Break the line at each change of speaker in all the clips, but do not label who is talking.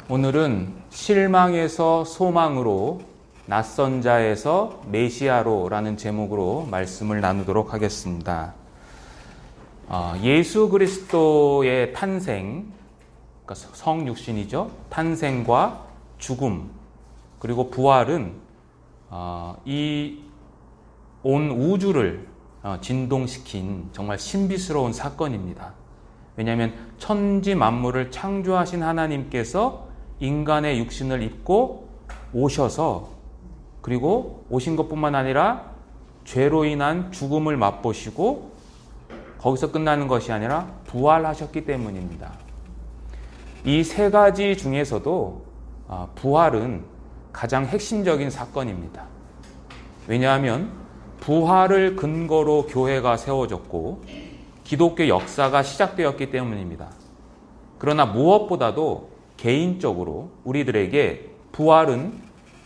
오늘은 실망에서 소망으로, 낯선 자에서 메시아로라는 제목으로 말씀을 나누도록 하겠습니다. 예수 그리스도의 탄생, 그러니까 성육신이죠. 탄생과 죽음, 그리고 부활은 이 온 우주를 진동시킨 정말 신비스러운 사건입니다. 왜냐하면 천지 만물을 창조하신 하나님께서 인간의 육신을 입고 오셔서, 그리고 오신 것뿐만 아니라 죄로 인한 죽음을 맛보시고 거기서 끝나는 것이 아니라 부활하셨기 때문입니다. 이 세 가지 중에서도 부활은 가장 핵심적인 사건입니다. 왜냐하면 부활을 근거로 교회가 세워졌고 기독교 역사가 시작되었기 때문입니다. 그러나 무엇보다도 개인적으로 우리들에게 부활은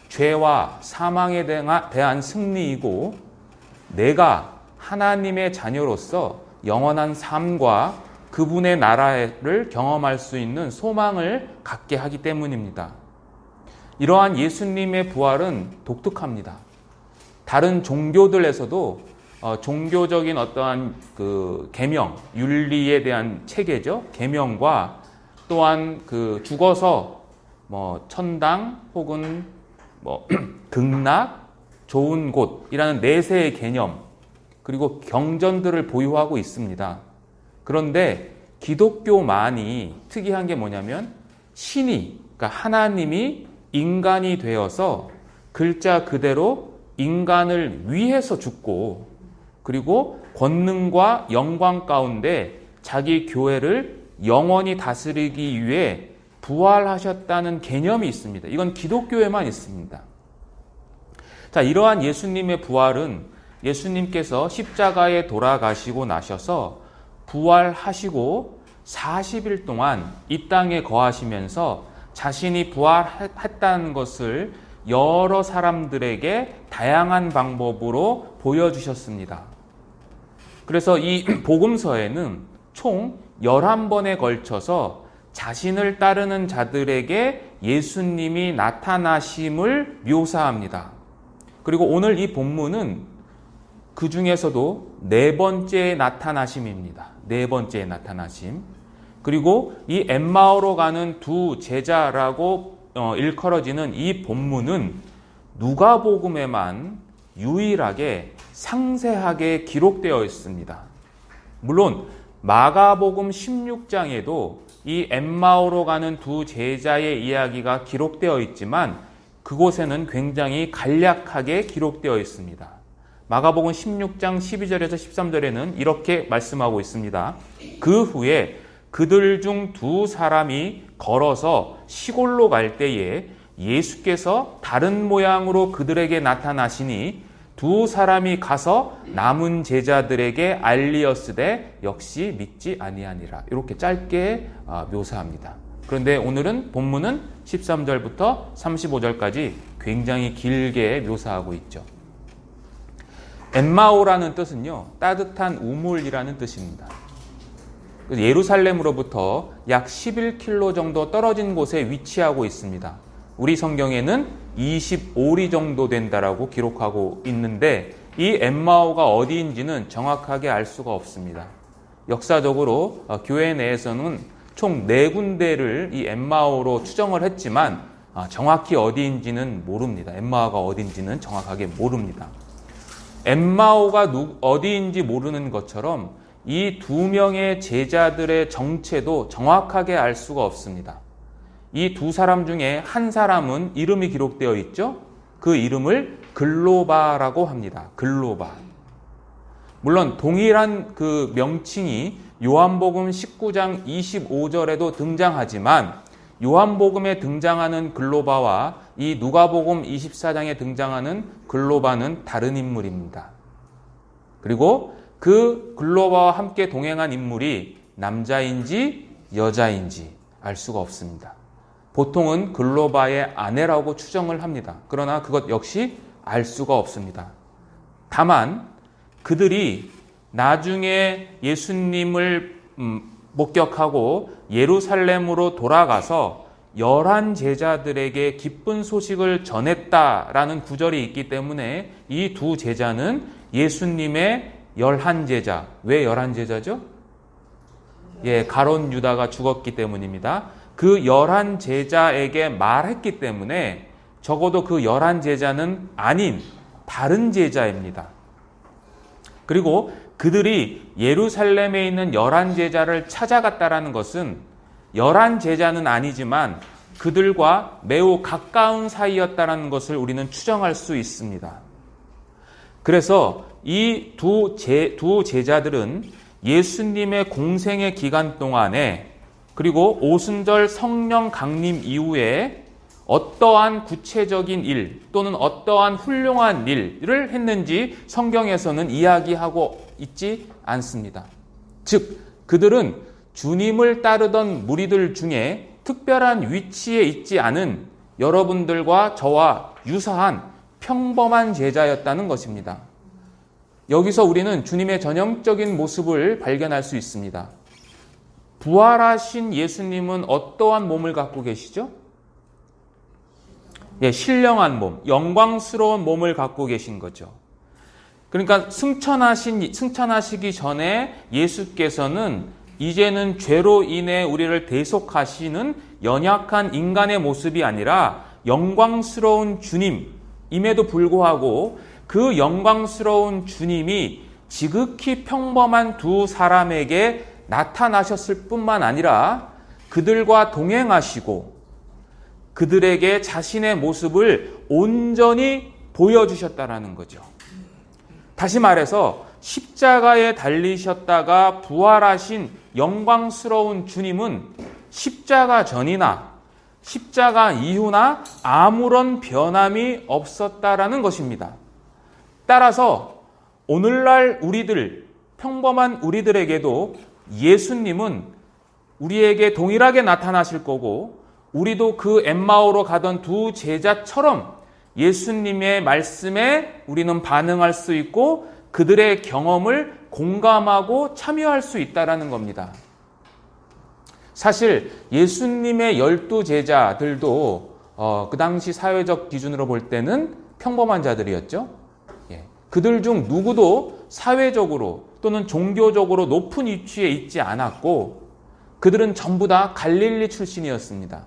죄와 사망에 대한 승리이고, 내가 하나님의 자녀로서 영원한 삶과 그분의 나라를 경험할 수 있는 소망을 갖게 하기 때문입니다. 이러한 예수님의 부활은 독특합니다. 다른 종교들에서도 종교적인 어떠한 계명, 윤리에 대한 체계죠. 계명과 또한 죽어서 천당 혹은 극락, 좋은 곳이라는 내세의 개념, 그리고 경전들을 보유하고 있습니다. 그런데 기독교만이 특이한 게 뭐냐면 신이, 그러니까 하나님이 인간이 되어서 글자 그대로 인간을 위해서 죽고, 그리고 권능과 영광 가운데 자기 교회를 영원히 다스리기 위해 부활하셨다는 개념이 있습니다. 이건 기독교에만 있습니다. 자, 이러한 예수님의 부활은 예수님께서 십자가에 돌아가시고 나셔서 부활하시고 40일 동안 이 땅에 거하시면서 자신이 부활했다는 것을 여러 사람들에게 다양한 방법으로 보여주셨습니다. 그래서 이 복음서에는 총 11번에 걸쳐서 자신을 따르는 자들에게 예수님이 나타나심을 묘사합니다. 그리고 오늘 이 본문은 그 중에서도 네 번째 나타나심입니다. 네 번째 나타나심. 그리고 이 엠마오로 가는 두 제자라고 일컬어지는 이 본문은 누가복음에만 유일하게 상세하게 기록되어 있습니다. 물론 마가복음 16장에도 이 엠마오로 가는 두 제자의 이야기가 기록되어 있지만 그곳에는 굉장히 간략하게 기록되어 있습니다. 마가복음 16장 12절에서 13절에는 이렇게 말씀하고 있습니다. 그 후에 그들 중 두 사람이 걸어서 시골로 갈 때에 예수께서 다른 모양으로 그들에게 나타나시니 두 사람이 가서 남은 제자들에게 알리었으되 역시 믿지 아니하니라. 이렇게 짧게 묘사합니다. 그런데 오늘은 본문은 13절부터 35절까지 굉장히 길게 묘사하고 있죠. 엠마오라는 뜻은요, 따뜻한 우물이라는 뜻입니다. 예루살렘으로부터 약 11km 정도 떨어진 곳에 위치하고 있습니다. 우리 성경에는 25리 정도 된다라고 기록하고 있는데 이 엠마오가 어디인지는 정확하게 알 수가 없습니다. 역사적으로 교회 내에서는 총 4군데를 이 엠마오로 추정을 했지만 정확히 어디인지는 모릅니다. 엠마오가 어디인지는 정확하게 모릅니다. 엠마오가 어디인지 모르는 것처럼 이 두 명의 제자들의 정체도 정확하게 알 수가 없습니다. 이 두 사람 중에 한 사람은 이름이 기록되어 있죠. 그 이름을 글로바라고 합니다. 글로바. 물론 동일한 그 명칭이 요한복음 19장 25절에도 등장하지만 요한복음에 등장하는 글로바와 이 누가복음 24장에 등장하는 글로바는 다른 인물입니다. 그리고 그 글로바와 함께 동행한 인물이 남자인지 여자인지 알 수가 없습니다. 보통은 글로바의 아내라고 추정을 합니다. 그러나 그것 역시 알 수가 없습니다. 다만 그들이 나중에 예수님을 목격하고 예루살렘으로 돌아가서 열한 제자들에게 기쁜 소식을 전했다라는 구절이 있기 때문에 이 두 제자는 예수님의 열한 제자. 왜 열한 제자죠? 가룟 유다가 죽었기 때문입니다. 그 열한 제자에게 말했기 때문에 적어도 그 열한 제자는 아닌 다른 제자입니다. 그리고 그들이 예루살렘에 있는 열한 제자를 찾아갔다라는 것은 열한 제자는 아니지만 그들과 매우 가까운 사이였다는 것을 우리는 추정할 수 있습니다. 그래서 이 두 제자들은 예수님의 공생의 기간 동안에 그리고 오순절 성령 강림 이후에 어떠한 구체적인 일 또는 어떠한 훌륭한 일을 했는지 성경에서는 이야기하고 있지 않습니다. 즉, 그들은 주님을 따르던 무리들 중에 특별한 위치에 있지 않은 여러분들과 저와 유사한 평범한 제자였다는 것입니다. 여기서 우리는 주님의 전형적인 모습을 발견할 수 있습니다. 부활하신 예수님은 어떠한 몸을 갖고 계시죠? 신령한 몸, 영광스러운 몸을 갖고 계신 거죠. 그러니까 승천하시기 전에 예수께서는 이제는 죄로 인해 우리를 대속하시는 연약한 인간의 모습이 아니라 영광스러운 주님임에도 불구하고 그 영광스러운 주님이 지극히 평범한 두 사람에게 나타나셨을 뿐만 아니라 그들과 동행하시고 그들에게 자신의 모습을 온전히 보여주셨다라는 거죠. 다시 말해서 십자가에 달리셨다가 부활하신 영광스러운 주님은 십자가 전이나 십자가 이후나 아무런 변함이 없었다라는 것입니다. 따라서 오늘날 우리들, 평범한 우리들에게도 예수님은 우리에게 동일하게 나타나실 거고 우리도 그 엠마오로 가던 두 제자처럼 예수님의 말씀에 우리는 반응할 수 있고 그들의 경험을 공감하고 참여할 수 있다는 겁니다. 사실 예수님의 12 제자들도 그 당시 사회적 기준으로 볼 때는 평범한 자들이었죠. 그들 중 누구도 사회적으로 또는 종교적으로 높은 위치에 있지 않았고 그들은 전부 다 갈릴리 출신이었습니다.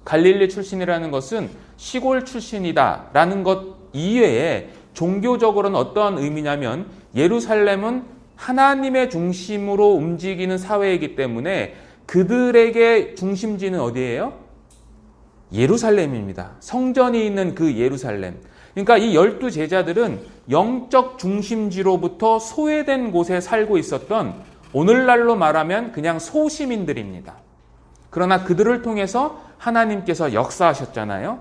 갈릴리 출신이라는 것은 시골 출신이다라는 것 이외에 종교적으로는 어떠한 의미냐면 예루살렘은 하나님의 중심으로 움직이는 사회이기 때문에 그들에게 중심지는 어디예요? 예루살렘입니다. 성전이 있는 그 예루살렘. 그러니까 이 12 제자들은 영적 중심지로부터 소외된 곳에 살고 있었던 오늘날로 말하면 그냥 소시민들입니다. 그러나 그들을 통해서 하나님께서 역사하셨잖아요.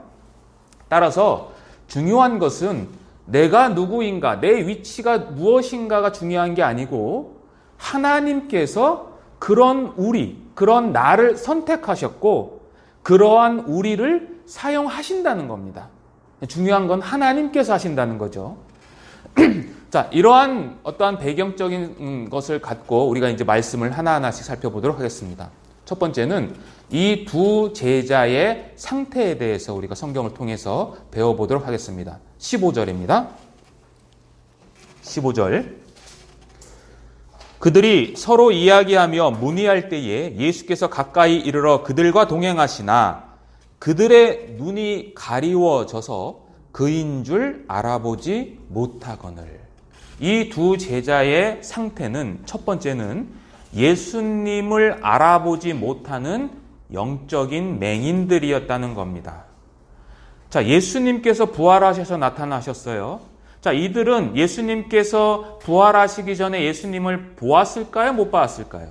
따라서 중요한 것은 내가 누구인가, 내 위치가 무엇인가가 중요한 게 아니고 하나님께서 그런 나를 선택하셨고 그러한 우리를 사용하신다는 겁니다. 중요한 건 하나님께서 하신다는 거죠. 자, 이러한 어떠한 배경적인 것을 갖고 우리가 이제 말씀을 하나하나씩 살펴보도록 하겠습니다. 첫 번째는 이 두 제자의 상태에 대해서 우리가 성경을 통해서 배워보도록 하겠습니다. 15절입니다. 15절. 그들이 서로 이야기하며 문의할 때에 예수께서 가까이 이르러 그들과 동행하시나 그들의 눈이 가리워져서 그인 줄 알아보지 못하거늘. 이 두 제자의 상태는 첫 번째는 예수님을 알아보지 못하는 영적인 맹인들이었다는 겁니다. 자, 예수님께서 부활하셔서 나타나셨어요. 자, 이들은 예수님께서 부활하시기 전에 예수님을 보았을까요? 못 봤을까요?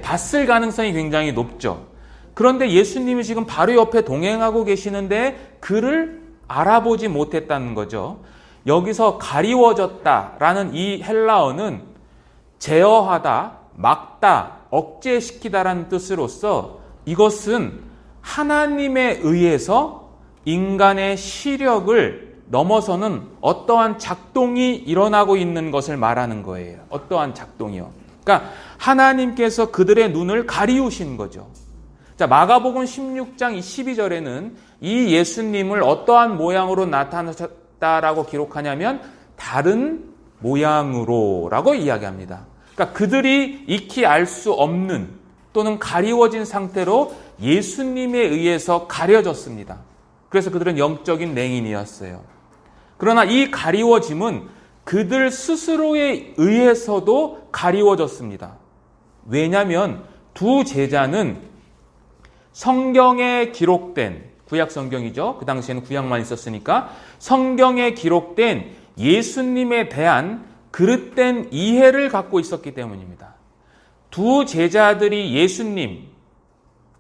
봤을 가능성이 굉장히 높죠. 그런데 예수님이 지금 바로 옆에 동행하고 계시는데 그를 알아보지 못했다는 거죠. 여기서 가리워졌다라는 이 헬라어는 제어하다, 막다, 억제시키다라는 뜻으로서 이것은 하나님에 의해서 인간의 시력을 넘어서는 어떠한 작동이 일어나고 있는 것을 말하는 거예요. 어떠한 작동이요. 그러니까 하나님께서 그들의 눈을 가리우신 거죠. 자, 마가복음 16장 12절에는 이 예수님을 어떠한 모양으로 나타나셨다라고 기록하냐면 다른 모양으로라고 이야기합니다. 그러니까 그들이 익히 알 수 없는 또는 가리워진 상태로 예수님에 의해서 가려졌습니다. 그래서 그들은 영적인 맹인이었어요. 그러나 이 가리워짐은 그들 스스로에 의해서도 가리워졌습니다. 왜냐하면 두 제자는 성경에 기록된, 구약 성경이죠. 그 당시에는 구약만 있었으니까 성경에 기록된 예수님에 대한 그릇된 이해를 갖고 있었기 때문입니다. 두 제자들이 예수님,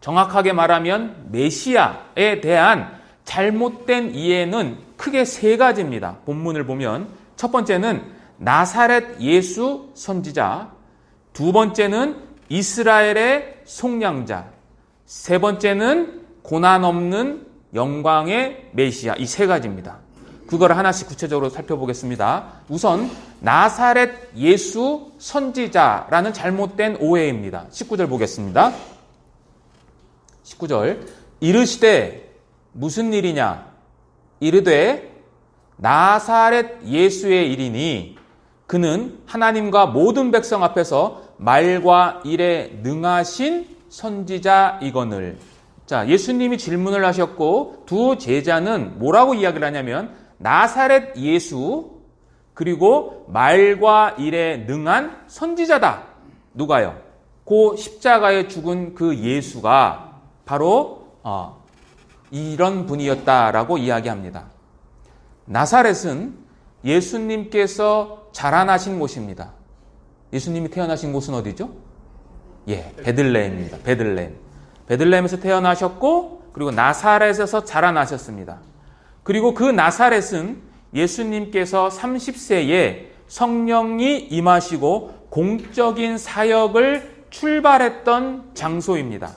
정확하게 말하면 메시아에 대한 잘못된 이해는 크게 세 가지입니다. 본문을 보면 첫 번째는 나사렛 예수 선지자, 두 번째는 이스라엘의 속량자, 세 번째는 고난 없는 영광의 메시아, 이 세 가지입니다. 그거를 하나씩 구체적으로 살펴보겠습니다. 우선 나사렛 예수 선지자라는 잘못된 오해입니다. 19절 보겠습니다. 19절 이르시되 무슨 일이냐? 이르되 나사렛 예수의 일이니 그는 하나님과 모든 백성 앞에서 말과 일에 능하신 선지자이거늘. 자, 예수님이 질문을 하셨고 두 제자는 뭐라고 이야기를 하냐면 나사렛 예수 그리고 말과 일에 능한 선지자다. 누가요? 그 십자가에 죽은 그 예수가 바로 이런 분이었다라고 이야기합니다. 나사렛은 예수님께서 자라나신 곳입니다. 예수님이 태어나신 곳은 어디죠? 베들레헴입니다. 베들레헴. 베들레헴에서 태어나셨고 그리고 나사렛에서 자라나셨습니다. 그리고 그 나사렛은 예수님께서 30세에 성령이 임하시고 공적인 사역을 출발했던 장소입니다.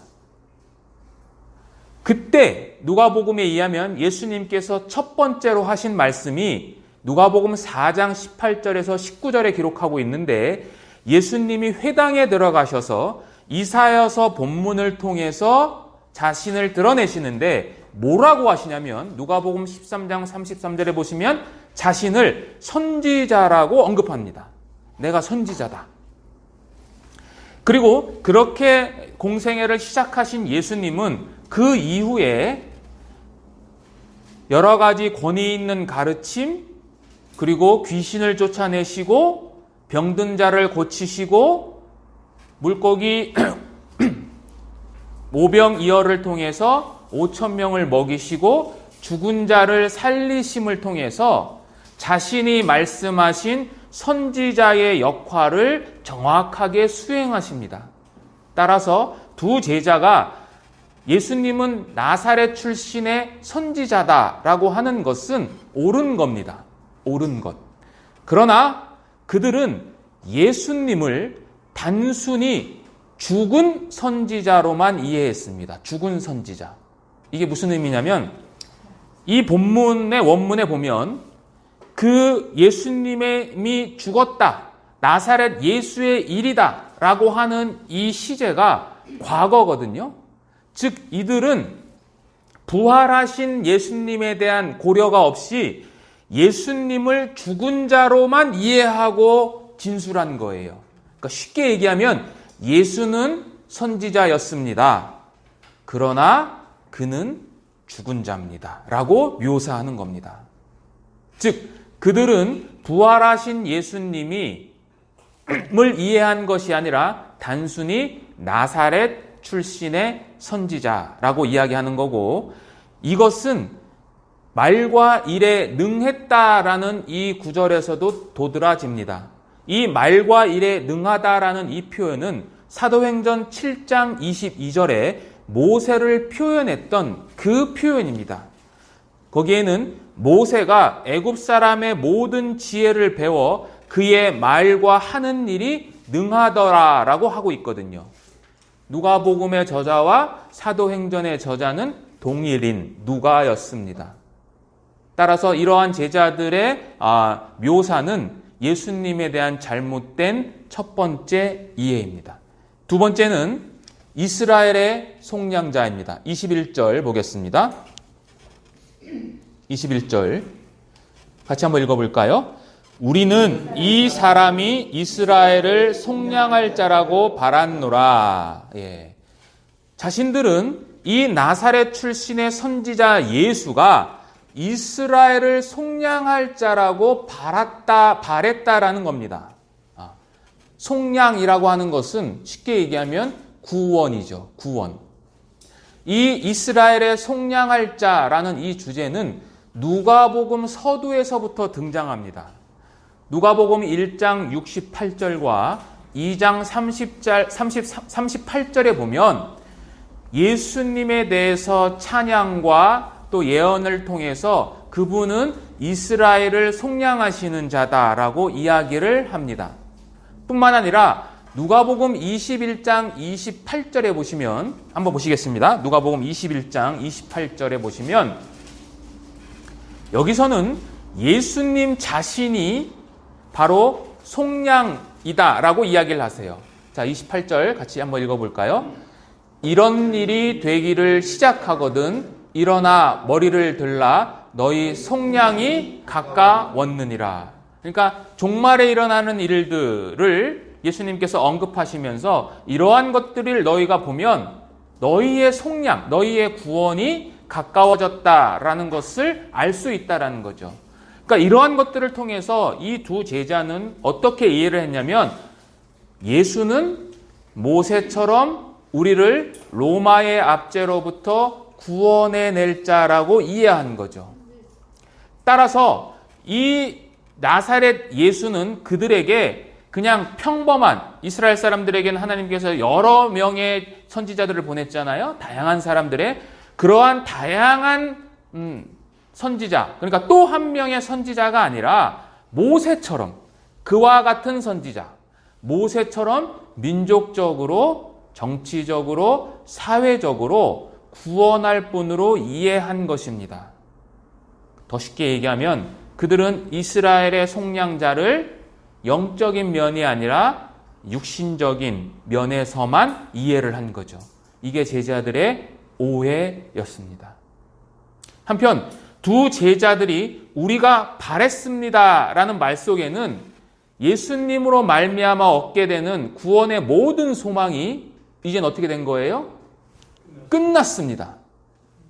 그때 누가복음에 의하면 예수님께서 첫 번째로 하신 말씀이 누가복음 4장 18절에서 19절에 기록하고 있는데 예수님이 회당에 들어가셔서 이사야서 본문을 통해서 자신을 드러내시는데 뭐라고 하시냐면 누가복음 13장 33절에 보시면 자신을 선지자라고 언급합니다. 내가 선지자다. 그리고 그렇게 공생애를 시작하신 예수님은 그 이후에 여러 가지 권위 있는 가르침, 그리고 귀신을 쫓아내시고 병든 자를 고치시고 물고기 모병이어를 통해서 5,000명을 먹이시고 죽은 자를 살리심을 통해서 자신이 말씀하신 선지자의 역할을 정확하게 수행하십니다. 따라서 두 제자가 예수님은 나사렛 출신의 선지자다라고 하는 것은 옳은 겁니다. 옳은 것. 그러나 그들은 예수님을 단순히 죽은 선지자로만 이해했습니다. 죽은 선지자. 이게 무슨 의미냐면 이 본문의 원문에 보면 그 예수님이 죽었다. 나사렛 예수의 일이다. 라고 하는 이 시제가 과거거든요. 즉 이들은 부활하신 예수님에 대한 고려가 없이 예수님을 죽은 자로만 이해하고 진술한 거예요. 그러니까 쉽게 얘기하면 예수는 선지자였습니다. 그러나 그는 죽은 자입니다. 라고 묘사하는 겁니다. 즉 그들은 부활하신 예수님을 이해한 것이 아니라 단순히 나사렛 출신의 선지자라고 이야기하는 거고 이것은 말과 일에 능했다라는 이 구절에서도 도드라집니다. 이 말과 일에 능하다라는 이 표현은 사도행전 7장 22절에 모세를 표현했던 그 표현입니다. 거기에는 모세가 애굽 사람의 모든 지혜를 배워 그의 말과 하는 일이 능하더라라고 하고 있거든요. 누가복음의 저자와 사도행전의 저자는 동일인 누가였습니다. 따라서 이러한 제자들의 묘사는 예수님에 대한 잘못된 첫 번째 이해입니다. 두 번째는 이스라엘의 속량자입니다. 21절 보겠습니다. 21절 같이 한번 읽어볼까요? 우리는 이 사람이 이스라엘을 속량할 자라고 바랐노라. 예. 자신들은 이 나사렛 출신의 선지자 예수가 이스라엘을 속량할 자라고 바랬다라는 겁니다. 속량이라고 하는 것은 쉽게 얘기하면 구원이죠. 구원. 이 이스라엘의 속량할 자라는 이 주제는 누가복음 서두에서부터 등장합니다. 누가복음 1장 68절과 2장 38절에 보면 예수님에 대해서 찬양과 또 예언을 통해서 그분은 이스라엘을 속량하시는 자다라고 이야기를 합니다. 뿐만 아니라 누가복음 21장 28절에 보시면 한번 보시겠습니다. 누가복음 21장 28절에 보시면 여기서는 예수님 자신이 바로 속량이다라고 이야기를 하세요. 자, 28절 같이 한번 읽어볼까요? 이런 일이 되기를 시작하거든 일어나 머리를 들라 너희 속량이 가까웠느니라. 그러니까 종말에 일어나는 일들을 예수님께서 언급하시면서 이러한 것들을 너희가 보면 너희의 속량, 너희의 구원이 가까워졌다라는 것을 알 수 있다라는 거죠. 그러니까 이러한 것들을 통해서 이 두 제자는 어떻게 이해를 했냐면 예수는 모세처럼 우리를 로마의 압제로부터 구원해낼 자라고 이해한 거죠. 따라서 이 나사렛 예수는 그들에게 그냥 평범한 이스라엘 사람들에게는 하나님께서 여러 명의 선지자들을 보냈잖아요. 다양한 사람들의 그러한 다양한 선지자, 그러니까 또 한 명의 선지자가 아니라 모세처럼 그와 같은 선지자, 모세처럼 민족적으로, 정치적으로, 사회적으로 구원할 분으로 이해한 것입니다. 더 쉽게 얘기하면 그들은 이스라엘의 속량자를 영적인 면이 아니라 육신적인 면에서만 이해를 한 거죠. 이게 제자들의 오해였습니다. 한편 두 제자들이 우리가 바랬습니다라는 말 속에는 예수님으로 말미암아 얻게 되는 구원의 모든 소망이 이젠 어떻게 된 거예요? 끝났습니다.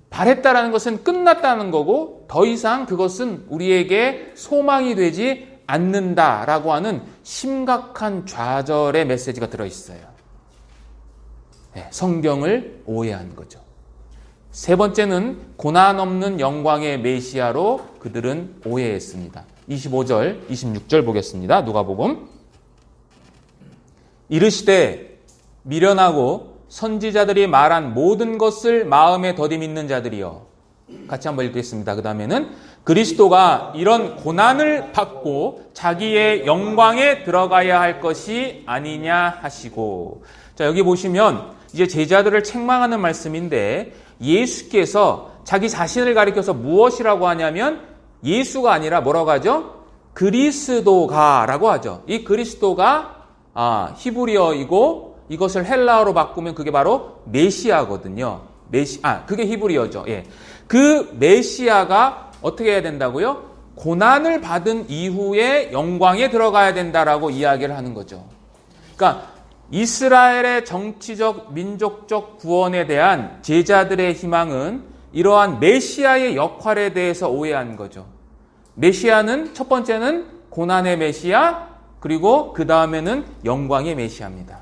바랬다라는 것은 끝났다는 거고 더 이상 그것은 우리에게 소망이 되지 않는다라고 하는 심각한 좌절의 메시지가 들어있어요. 네, 성경을 오해한 거죠. 세 번째는 고난 없는 영광의 메시아로 그들은 오해했습니다. 25절, 26절 보겠습니다. 누가복음. 이르시되 미련하고 선지자들이 말한 모든 것을 마음에 더디 믿는 자들이여. 같이 한번 읽겠습니다. 그 다음에는 그리스도가 이런 고난을 받고 자기의 영광에 들어가야 할 것이 아니냐 하시고. 자, 여기 보시면 이제 제자들을 책망하는 말씀인데 예수께서 자기 자신을 가리켜서 무엇이라고 하냐면 예수가 아니라 뭐라고 하죠? 그리스도가라고 하죠. 이 그리스도가 히브리어이고 이것을 헬라어로 바꾸면 그게 바로 메시아거든요. 그게 히브리어죠. 예. 그 메시아가 어떻게 해야 된다고요? 고난을 받은 이후에 영광에 들어가야 된다라고 이야기를 하는 거죠. 그러니까 이스라엘의 정치적, 민족적 구원에 대한 제자들의 희망은 이러한 메시아의 역할에 대해서 오해한 거죠. 메시아는 첫 번째는 고난의 메시아, 그리고 그 다음에는 영광의 메시아입니다.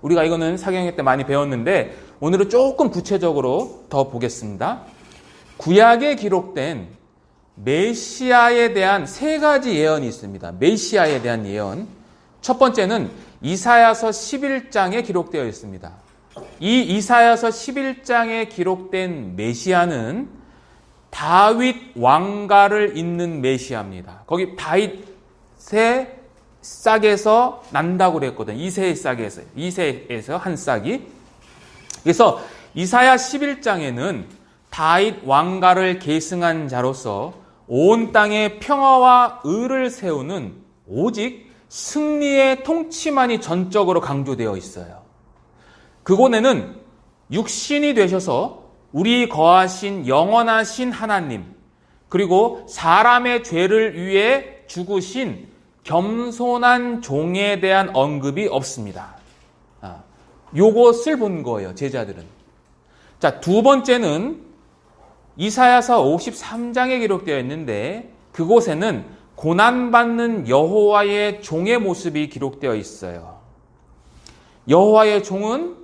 우리가 이거는 사경회 때 많이 배웠는데 오늘은 조금 구체적으로 더 보겠습니다. 구약에 기록된 메시아에 대한 세 가지 예언이 있습니다. 메시아에 대한 예언. 첫 번째는 이사야서 11장에 기록되어 있습니다. 이 이사야서 11장에 기록된 메시아는 다윗 왕가를 잇는 메시아입니다. 거기 다윗의 싹에서 난다고 그랬거든요. 이새의 싹에서. 이새에서 한 싹이. 그래서 이사야 11장에는 다윗 왕가를 계승한 자로서 온 땅에 평화와 의를 세우는 오직 승리의 통치만이 전적으로 강조되어 있어요. 그곳에는 육신이 되셔서 우리 거하신 영원하신 하나님, 그리고 사람의 죄를 위해 죽으신 겸손한 종에 대한 언급이 없습니다. 요것을 본 거예요, 제자들은. 자, 두 번째는 이사야서 53장에 기록되어 있는데 그곳에는 고난받는 여호와의 종의 모습이 기록되어 있어요. 여호와의 종은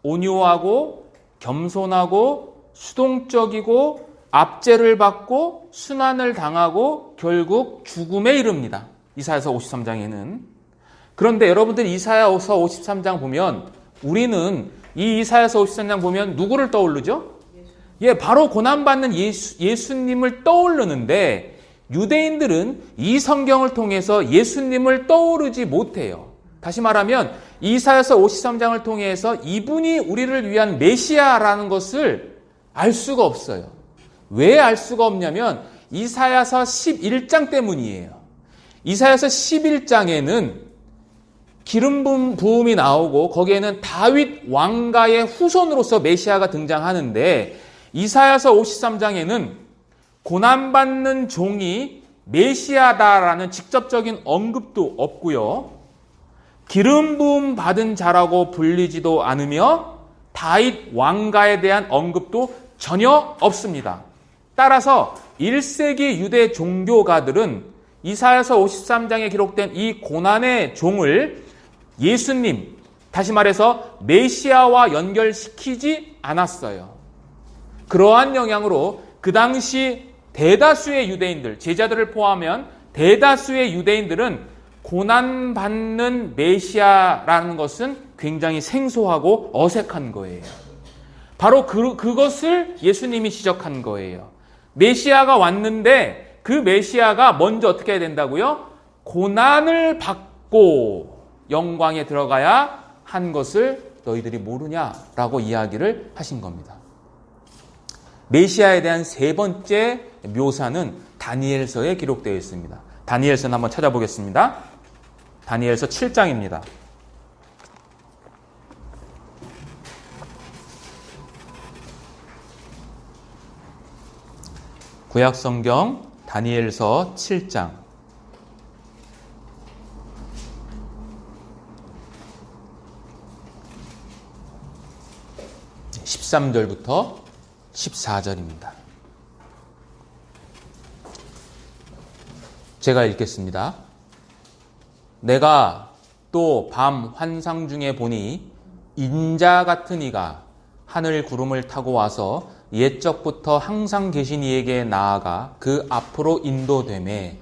온유하고 겸손하고 수동적이고 압제를 받고 순환을 당하고 결국 죽음에 이릅니다. 이사야서 53장에는. 그런데 여러분들 이사야서 53장 보면 우리는 이 이사야서 53장 보면 누구를 떠오르죠? 바로 고난받는 예수님을 떠오르는데 유대인들은 이 성경을 통해서 예수님을 떠오르지 못해요. 다시 말하면 이사야서 53장을 통해서 이분이 우리를 위한 메시아라는 것을 알 수가 없어요. 왜 알 수가 없냐면 이사야서 11장 때문이에요. 이사야서 11장에는 기름 부음이 나오고 거기에는 다윗 왕가의 후손으로서 메시아가 등장하는데 이사야서 53장에는 고난받는 종이 메시아다라는 직접적인 언급도 없고요. 기름 부음 받은 자라고 불리지도 않으며 다윗 왕가에 대한 언급도 전혀 없습니다. 따라서 1세기 유대 종교가들은 이사야서 53장에 기록된 이 고난의 종을 예수님, 다시 말해서 메시아와 연결시키지 않았어요. 그러한 영향으로 그 당시 대다수의 유대인들, 제자들을 포함하면 대다수의 유대인들은 고난받는 메시아라는 것은 굉장히 생소하고 어색한 거예요. 바로 그것을 예수님이 지적한 거예요. 메시아가 왔는데 그 메시아가 먼저 어떻게 해야 된다고요? 고난을 받고 영광에 들어가야 한 것을 너희들이 모르냐라고 이야기를 하신 겁니다. 메시아에 대한 세 번째 묘사는 다니엘서에 기록되어 있습니다. 다니엘서는 한번 찾아보겠습니다. 다니엘서 7장입니다. 구약성경 다니엘서 7장 13절부터 14절입니다. 제가 읽겠습니다. 내가 또 밤 환상 중에 보니 인자 같은 이가 하늘 구름을 타고 와서 옛적부터 항상 계신 이에게 나아가 그 앞으로 인도되매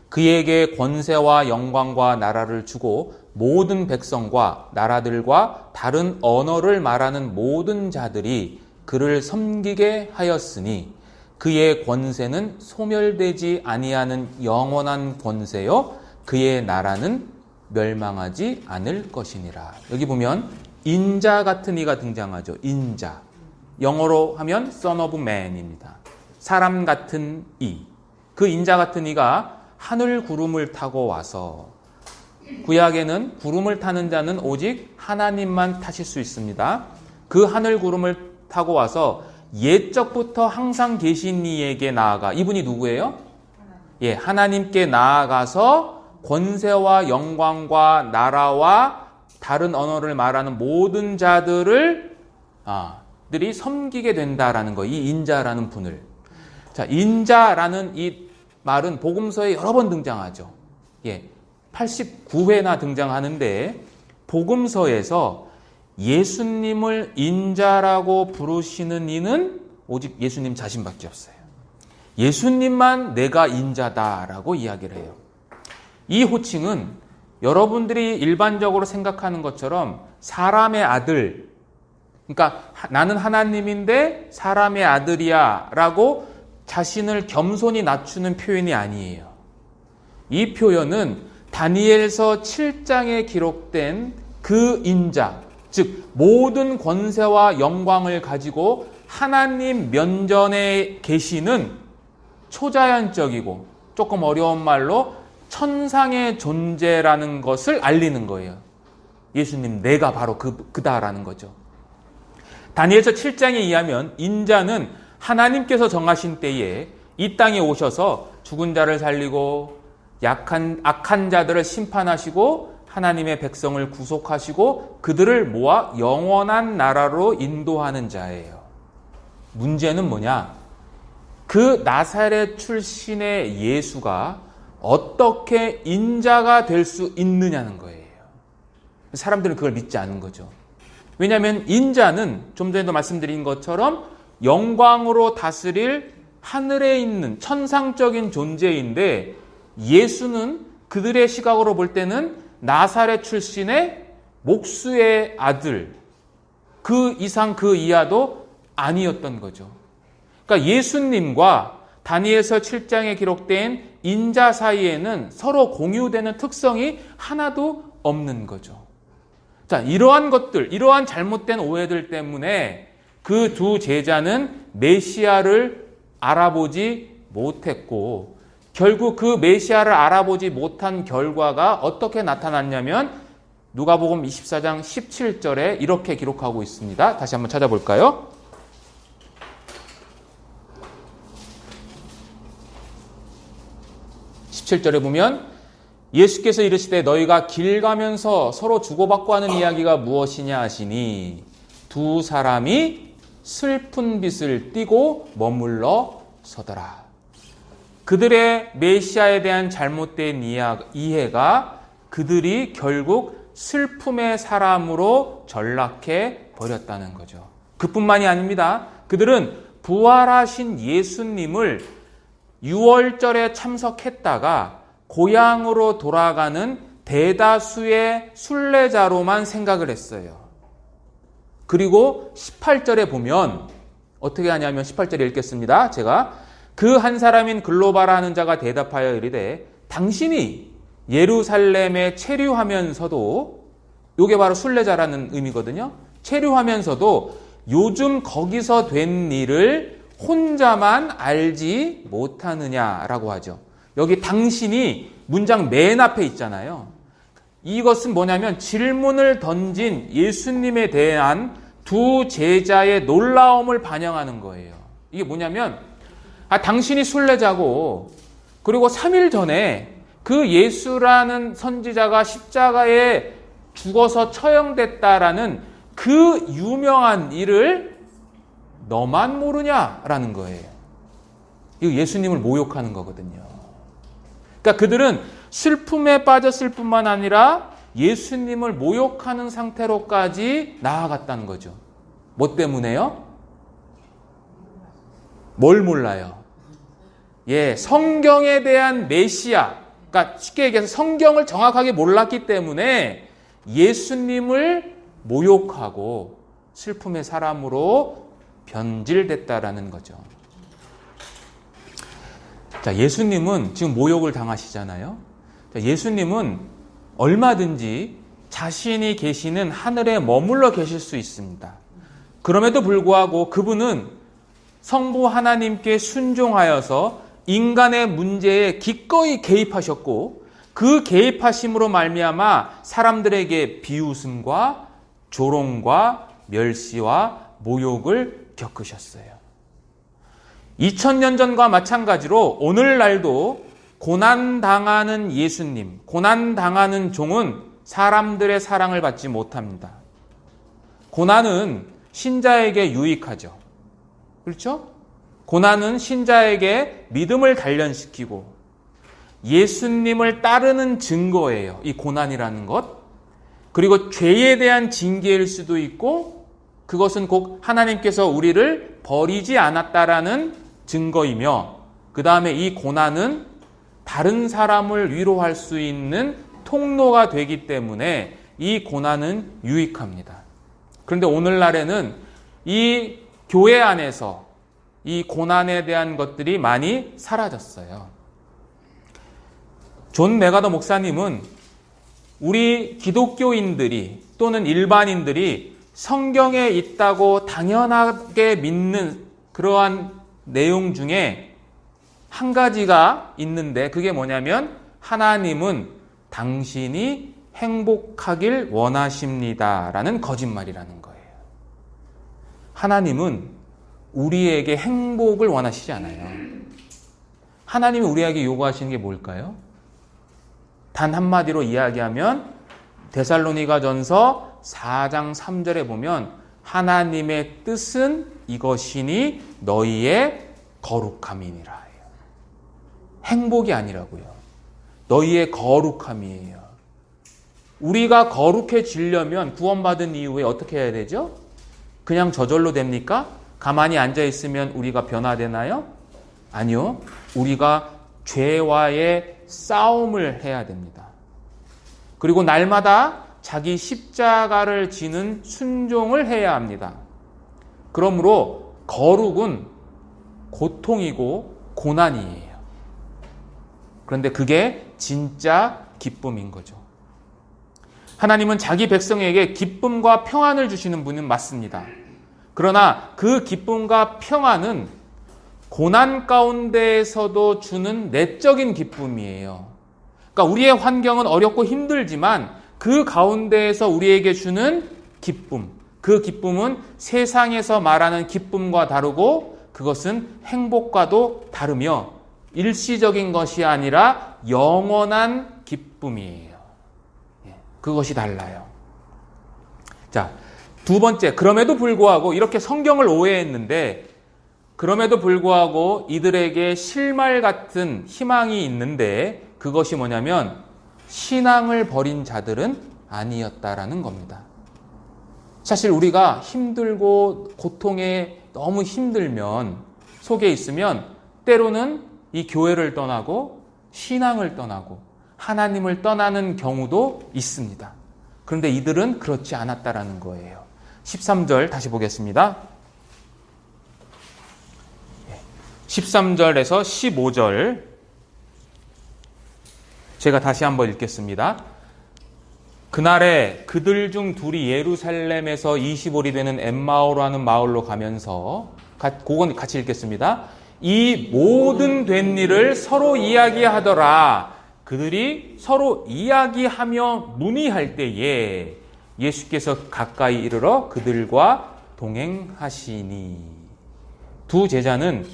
그에게 권세와 영광과 나라를 주고 모든 백성과 나라들과 다른 언어를 말하는 모든 자들이 그를 섬기게 하였으니 그의 권세는 소멸되지 아니하는 영원한 권세요 그의 나라는 멸망하지 않을 것이니라. 여기 보면 인자 같은 이가 등장하죠. 인자. 영어로 하면 Son of Man입니다. 사람 같은 이. 그 인자 같은 이가 하늘 구름을 타고 와서 구약에는 구름을 타는 자는 오직 하나님만 타실 수 있습니다. 그 하늘 구름을 타고 와서 옛적부터 항상 계신 이에게 나아가 이분이 누구예요? 하나님께 나아가서 권세와 영광과 나라와 다른 언어를 말하는 모든 자들을 들이 섬기게 된다라는 거. 이 인자라는 분을. 자, 인자라는 이 말은 복음서에 여러 번 등장하죠. 89회나 등장하는데 복음서에서 예수님을 인자라고 부르시는 이는 오직 예수님 자신밖에 없어요. 예수님만 내가 인자다라고 이야기를 해요. 이 호칭은 여러분들이 일반적으로 생각하는 것처럼 사람의 아들, 그러니까 나는 하나님인데 사람의 아들이야 라고 자신을 겸손히 낮추는 표현이 아니에요. 이 표현은 다니엘서 7장에 기록된 그 인자, 즉 모든 권세와 영광을 가지고 하나님 면전에 계시는 초자연적이고 조금 어려운 말로 천상의 존재라는 것을 알리는 거예요. 예수님, 내가 바로 그다라는 거죠. 다니엘서 7장에 의하면 인자는 하나님께서 정하신 때에 이 땅에 오셔서 죽은 자를 살리고 악한 자들을 심판하시고 하나님의 백성을 구속하시고 그들을 모아 영원한 나라로 인도하는 자예요. 문제는 뭐냐? 그 나사렛 출신의 예수가 어떻게 인자가 될 수 있느냐는 거예요. 사람들은 그걸 믿지 않는 거죠. 왜냐하면 인자는 좀 전에도 말씀드린 것처럼 영광으로 다스릴 하늘에 있는 천상적인 존재인데 예수는 그들의 시각으로 볼 때는 나사렛 출신의 목수의 아들, 그 이상 그 이하도 아니었던 거죠. 그러니까 예수님과 다니엘서 7장에 기록된 인자 사이에는 서로 공유되는 특성이 하나도 없는 거죠. 자, 이러한 것들, 이러한 잘못된 오해들 때문에 그 두 제자는 메시아를 알아보지 못했고 결국 그 메시아를 알아보지 못한 결과가 어떻게 나타났냐면 누가복음 24장 17절에 이렇게 기록하고 있습니다. 다시 한번 찾아볼까요? 17절에 보면 예수께서 이르시되 너희가 길 가면서 서로 주고받고 하는 이야기가 무엇이냐 하시니 두 사람이 슬픈 빛을 띠고 머물러 서더라. 그들의 메시아에 대한 잘못된 이해가 그들이 결국 슬픔의 사람으로 전락해 버렸다는 거죠. 그뿐만이 아닙니다. 그들은 부활하신 예수님을 유월절에 참석했다가 고향으로 돌아가는 대다수의 순례자로만 생각을 했어요. 그리고 18절에 보면 어떻게 하냐면 18절에 읽겠습니다. 제가 그 한 사람인 글로바라 하는 자가 대답하여 이르되 당신이 예루살렘에 체류하면서도 이게 바로 순례자라는 의미거든요. 체류하면서도 요즘 거기서 된 일을 혼자만 알지 못하느냐라고 하죠. 여기 당신이 문장 맨 앞에 있잖아요. 이것은 뭐냐면 질문을 던진 예수님에 대한 두 제자의 놀라움을 반영하는 거예요. 이게 뭐냐면 당신이 순례자고 그리고 3일 전에 그 예수라는 선지자가 십자가에 죽어서 처형됐다라는 그 유명한 일을 너만 모르냐라는 거예요. 이거 예수님을 모욕하는 거거든요. 그러니까 그들은 슬픔에 빠졌을 뿐만 아니라 예수님을 모욕하는 상태로까지 나아갔다는 거죠. 뭐 때문에요? 뭘 몰라요? 성경에 대한 메시아, 그러니까 쉽게 얘기해서 성경을 정확하게 몰랐기 때문에 예수님을 모욕하고 슬픔의 사람으로 변질됐다라는 거죠. 자, 예수님은 지금 모욕을 당하시잖아요. 자, 예수님은 얼마든지 자신이 계시는 하늘에 머물러 계실 수 있습니다. 그럼에도 불구하고 그분은 성부 하나님께 순종하여서 인간의 문제에 기꺼이 개입하셨고 그 개입하심으로 말미암아 사람들에게 비웃음과 조롱과 멸시와 모욕을 겪으셨어요. 2000년 전과 마찬가지로 오늘날도 고난당하는 예수님, 고난당하는 종은 사람들의 사랑을 받지 못합니다. 고난은 신자에게 유익하죠. 그렇죠? 고난은 신자에게 믿음을 단련시키고 예수님을 따르는 증거예요. 이 고난이라는 것. 그리고 죄에 대한 징계일 수도 있고 그것은 곧 하나님께서 우리를 버리지 않았다라는 증거이며 그 다음에 이 고난은 다른 사람을 위로할 수 있는 통로가 되기 때문에 이 고난은 유익합니다. 그런데 오늘날에는 이 교회 안에서 이 고난에 대한 것들이 많이 사라졌어요. 존 메가더 목사님은 우리 기독교인들이 또는 일반인들이 성경에 있다고 당연하게 믿는 그러한 내용 중에 한 가지가 있는데 그게 뭐냐면 하나님은 당신이 행복하길 원하십니다라는 거짓말이라는 거예요. 하나님은 우리에게 행복을 원하시지 않아요. 하나님이 우리에게 요구하시는 게 뭘까요? 단 한마디로 이야기하면 데살로니가전서 4장 3절에 보면 하나님의 뜻은 이것이니 너희의 거룩함이니라 해요. 행복이 아니라고요. 너희의 거룩함이에요. 우리가 거룩해지려면 구원받은 이후에 어떻게 해야 되죠? 그냥 저절로 됩니까? 가만히 앉아있으면 우리가 변화되나요? 아니요. 우리가 죄와의 싸움을 해야 됩니다. 그리고 날마다 자기 십자가를 지는 순종을 해야 합니다. 그러므로 거룩은 고통이고 고난이에요. 그런데 그게 진짜 기쁨인 거죠. 하나님은 자기 백성에게 기쁨과 평안을 주시는 분은 맞습니다. 그러나 그 기쁨과 평안은 고난 가운데에서도 주는 내적인 기쁨이에요. 그러니까 우리의 환경은 어렵고 힘들지만 그 가운데에서 우리에게 주는 기쁨, 그 기쁨은 세상에서 말하는 기쁨과 다르고 그것은 행복과도 다르며 일시적인 것이 아니라 영원한 기쁨이에요. 그것이 달라요. 자, 두 번째, 그럼에도 불구하고 이렇게 성경을 오해했는데 그럼에도 불구하고 이들에게 실말 같은 희망이 있는데 그것이 뭐냐면 신앙을 버린 자들은 아니었다라는 겁니다. 사실 우리가 힘들고 고통에 너무 힘들면 속에 있으면 때로는 이 교회를 떠나고 신앙을 떠나고 하나님을 떠나는 경우도 있습니다. 그런데 이들은 그렇지 않았다라는 거예요. 13절 다시 보겠습니다. 13절에서 15절 제가 다시 한번 읽겠습니다. 그날에 그들 중 둘이 예루살렘에서 20올이 되는 엠마오라는 마을로 가면서 그건 같이 읽겠습니다. 이 모든 된 일을 서로 이야기하더라. 그들이 서로 이야기하며 문의할 때에 예수께서 가까이 이르러 그들과 동행하시니. 두 제자는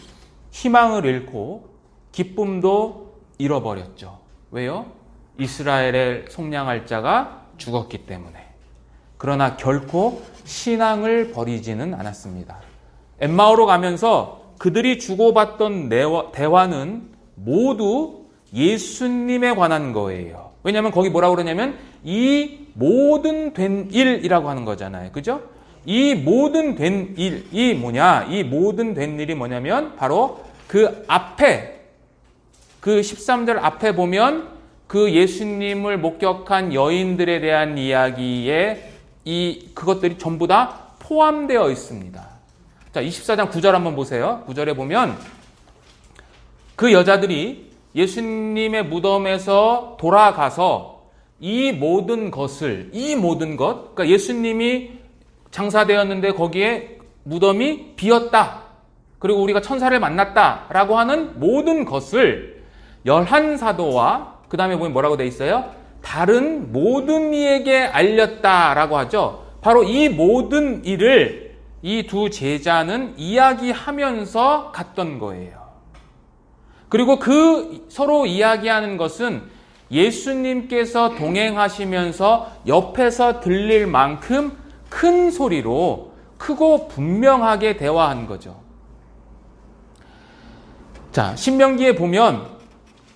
희망을 잃고 기쁨도 잃어버렸죠. 왜요? 이스라엘의 속량할 자가 죽었기 때문에. 그러나 결코 신앙을 버리지는 않았습니다. 엠마오로 가면서 그들이 주고받던 대화는 모두 예수님에 관한 거예요. 왜냐하면 거기 뭐라고 그러냐면 이 모든 된 일이라고 하는 거잖아요. 그죠? 이 모든 된 일이 뭐냐? 이 모든 된 일이 뭐냐면 바로 그 앞에 그 13절 앞에 보면 그 예수님을 목격한 여인들에 대한 이야기에 그것들이 전부 다 포함되어 있습니다. 자, 24장 9절 한번 보세요. 9절에 보면 그 여자들이 예수님의 무덤에서 돌아가서 이 모든 것, 그러니까 예수님이 장사되었는데 거기에 무덤이 비었다. 그리고 우리가 천사를 만났다라고 하는 모든 것을 11사도와 그 다음에 보면 뭐라고 되어 있어요? 다른 모든 이에게 알렸다라고 하죠. 바로 이 모든 일을 이 두 제자는 이야기하면서 갔던 거예요. 그리고 그 서로 이야기하는 것은 예수님께서 동행하시면서 옆에서 들릴 만큼 큰 소리로 크고 분명하게 대화한 거죠. 자, 신명기에 보면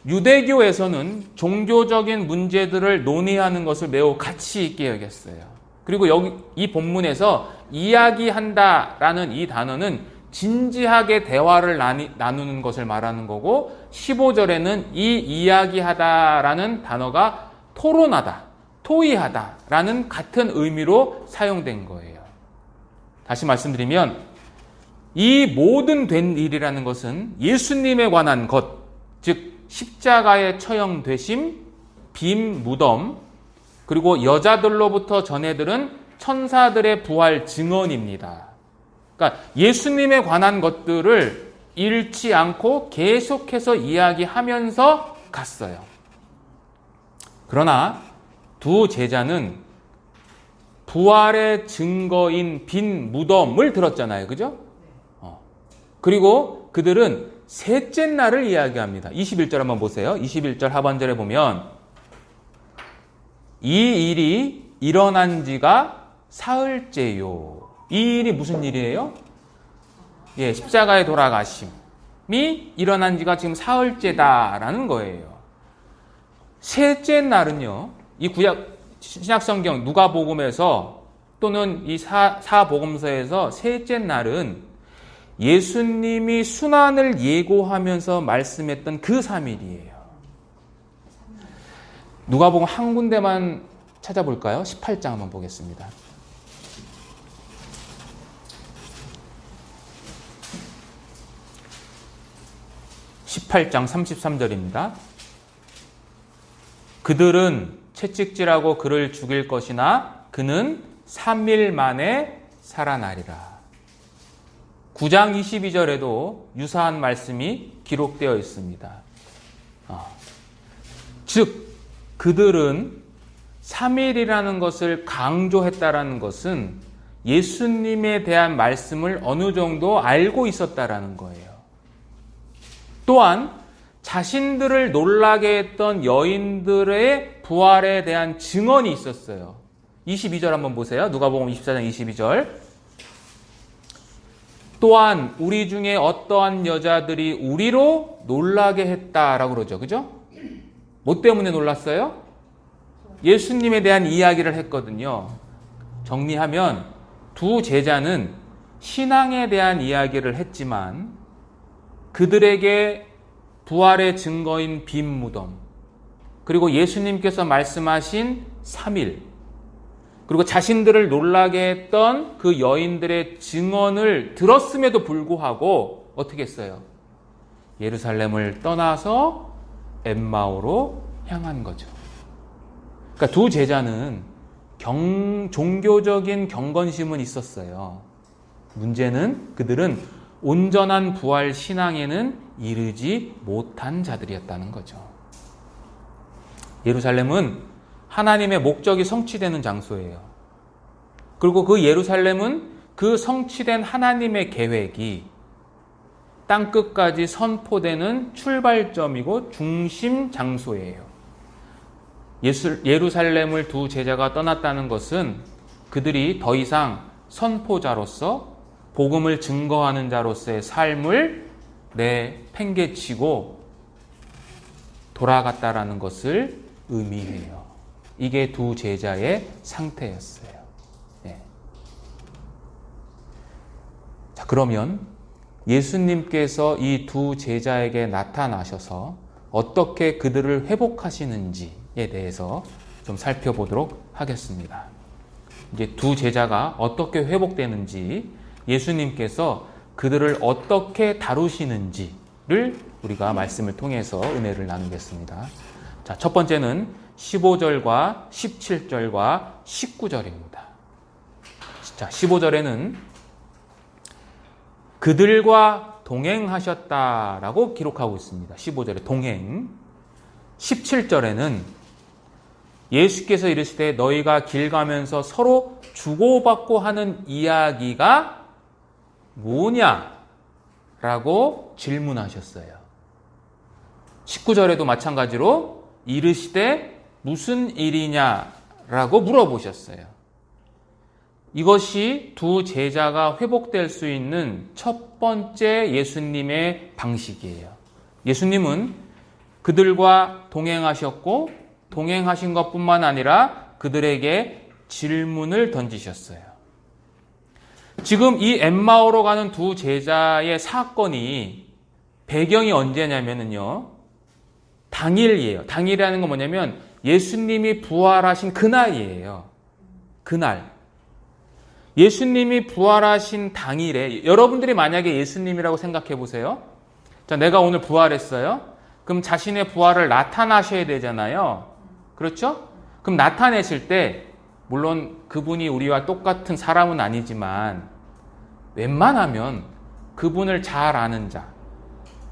유대교에서는 종교적인 문제들을 논의하는 것을 매우 가치 있게 여겼어요. 그리고 여기 이 본문에서 이야기한다라는 이 단어는 진지하게 대화를 나누는 것을 말하는 거고 15절에는 이 이야기하다라는 단어가 토론하다, 토의하다라는 같은 의미로 사용된 거예요. 다시 말씀드리면 이 모든 된 일이라는 것은 예수님에 관한 것, 즉 십자가에 처형되심, 빈 무덤, 그리고 여자들로부터 전해들은 천사들의 부활 증언입니다. 그러니까 예수님에 관한 것들을 잃지 않고 계속해서 이야기하면서 갔어요. 그러나 두 제자는 부활의 증거인 빈 무덤을 들었잖아요. 그죠? 그리고 그들은 셋째 날을 이야기합니다. 21절 한번 보세요. 21절 하반절에 보면 이 일이 일어난 지가 사흘째요. 이 일이 무슨 일이에요? 예, 십자가에 돌아가심이 일어난 지가 지금 사흘째다라는 거예요. 셋째 날은요, 이 구약 신약성경 누가복음에서 또는 이 사복음서에서 셋째 날은 예수님이 순환을 예고하면서 말씀했던 그 3일이에요. 누가복음 한 군데만 찾아볼까요? 18장 한번 보겠습니다. (18장) 33절입니다. 그들은 채찍질하고 그를 죽일 것이나 그는 3일 만에 살아나리라. 9장 22절에도 유사한 말씀이 기록되어 있습니다. 즉 그들은 3일이라는 것을 강조했다라는 것은 예수님에 대한 말씀을 어느 정도 알고 있었다라는 거예요. 또한 자신들을 놀라게 했던 여인들의 부활에 대한 증언이 있었어요. 22절 한번 보세요. 누가복음 24장 22절. 또한 우리 중에 어떠한 여자들이 우리로 놀라게 했다라고 그러죠. 그죠? 뭐 때문에 놀랐어요? 예수님에 대한 이야기를 했거든요. 정리하면 두 제자는 신앙에 대한 이야기를 했지만 그들에게 부활의 증거인 빈 무덤, 그리고 예수님께서 말씀하신 3일, 그리고 자신들을 놀라게 했던 그 여인들의 증언을 들었음에도 불구하고 어떻게 했어요? 예루살렘을 떠나서 엠마오로 향한 거죠. 그러니까 두 제자는 종교적인 경건심은 있었어요. 문제는 그들은 온전한 부활 신앙에는 이르지 못한 자들이었다는 거죠. 예루살렘은 하나님의 목적이 성취되는 장소예요. 그리고 그 예루살렘은 그 성취된 하나님의 계획이 땅끝까지 선포되는 출발점이고 중심 장소예요. 예루살렘을 두 제자가 떠났다는 것은 그들이 더 이상 선포자로서 복음을 증거하는 자로서의 삶을 내팽개치고 돌아갔다라는 것을 의미해요. 이게 두 제자의 상태였어요. 네. 자, 그러면 예수님께서 이 두 제자에게 나타나셔서 어떻게 그들을 회복하시는지에 대해서 좀 살펴보도록 하겠습니다. 이제 두 제자가 어떻게 회복되는지, 예수님께서 그들을 어떻게 다루시는지를 우리가 말씀을 통해서 은혜를 나누겠습니다. 자, 첫 번째는 15절과 17절과 19절입니다. 자, 15절에는 그들과 동행하셨다라고 기록하고 있습니다. 15절에 동행. 17절에는 예수께서 이르시되 너희가 길 가면서 서로 주고받고 하는 이야기가 뭐냐라고 질문하셨어요. 19절에도 마찬가지로 이르시되 무슨 일이냐라고 물어보셨어요. 이것이 두 제자가 회복될 수 있는 첫 번째 예수님의 방식이에요. 예수님은 그들과 동행하셨고 동행하신 것뿐만 아니라 그들에게 질문을 던지셨어요. 지금 이 엠마오로 가는 두 제자의 사건이 배경이 언제냐면요, 당일이에요. 당일이라는 건 뭐냐면 예수님이 부활하신 그날이에요. 그날. 예수님이 부활하신 당일에, 여러분들이 만약에 예수님이라고 생각해 보세요. 자, 내가 오늘 부활했어요. 그럼 자신의 부활을 나타나셔야 되잖아요. 그렇죠? 그럼 나타내실 때, 물론 그분이 우리와 똑같은 사람은 아니지만 웬만하면 그분을 잘 아는 자,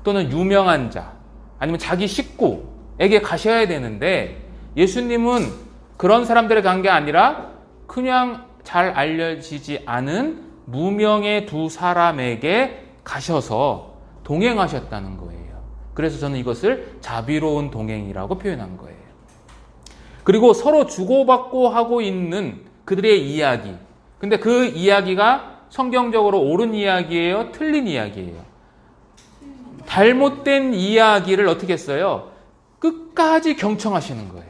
또는 유명한 자, 아니면 자기 식구에게 가셔야 되는데, 예수님은 그런 사람들에 간 게 아니라 그냥 잘 알려지지 않은 무명의 두 사람에게 가셔서 동행하셨다는 거예요. 그래서 저는 이것을 자비로운 동행이라고 표현한 거예요. 그리고 서로 주고받고 하고 있는 그들의 이야기. 근데 그 이야기가 성경적으로 옳은 이야기예요? 틀린 이야기예요? 잘못된 이야기를 어떻게 했어요? 끝까지 경청하시는 거예요.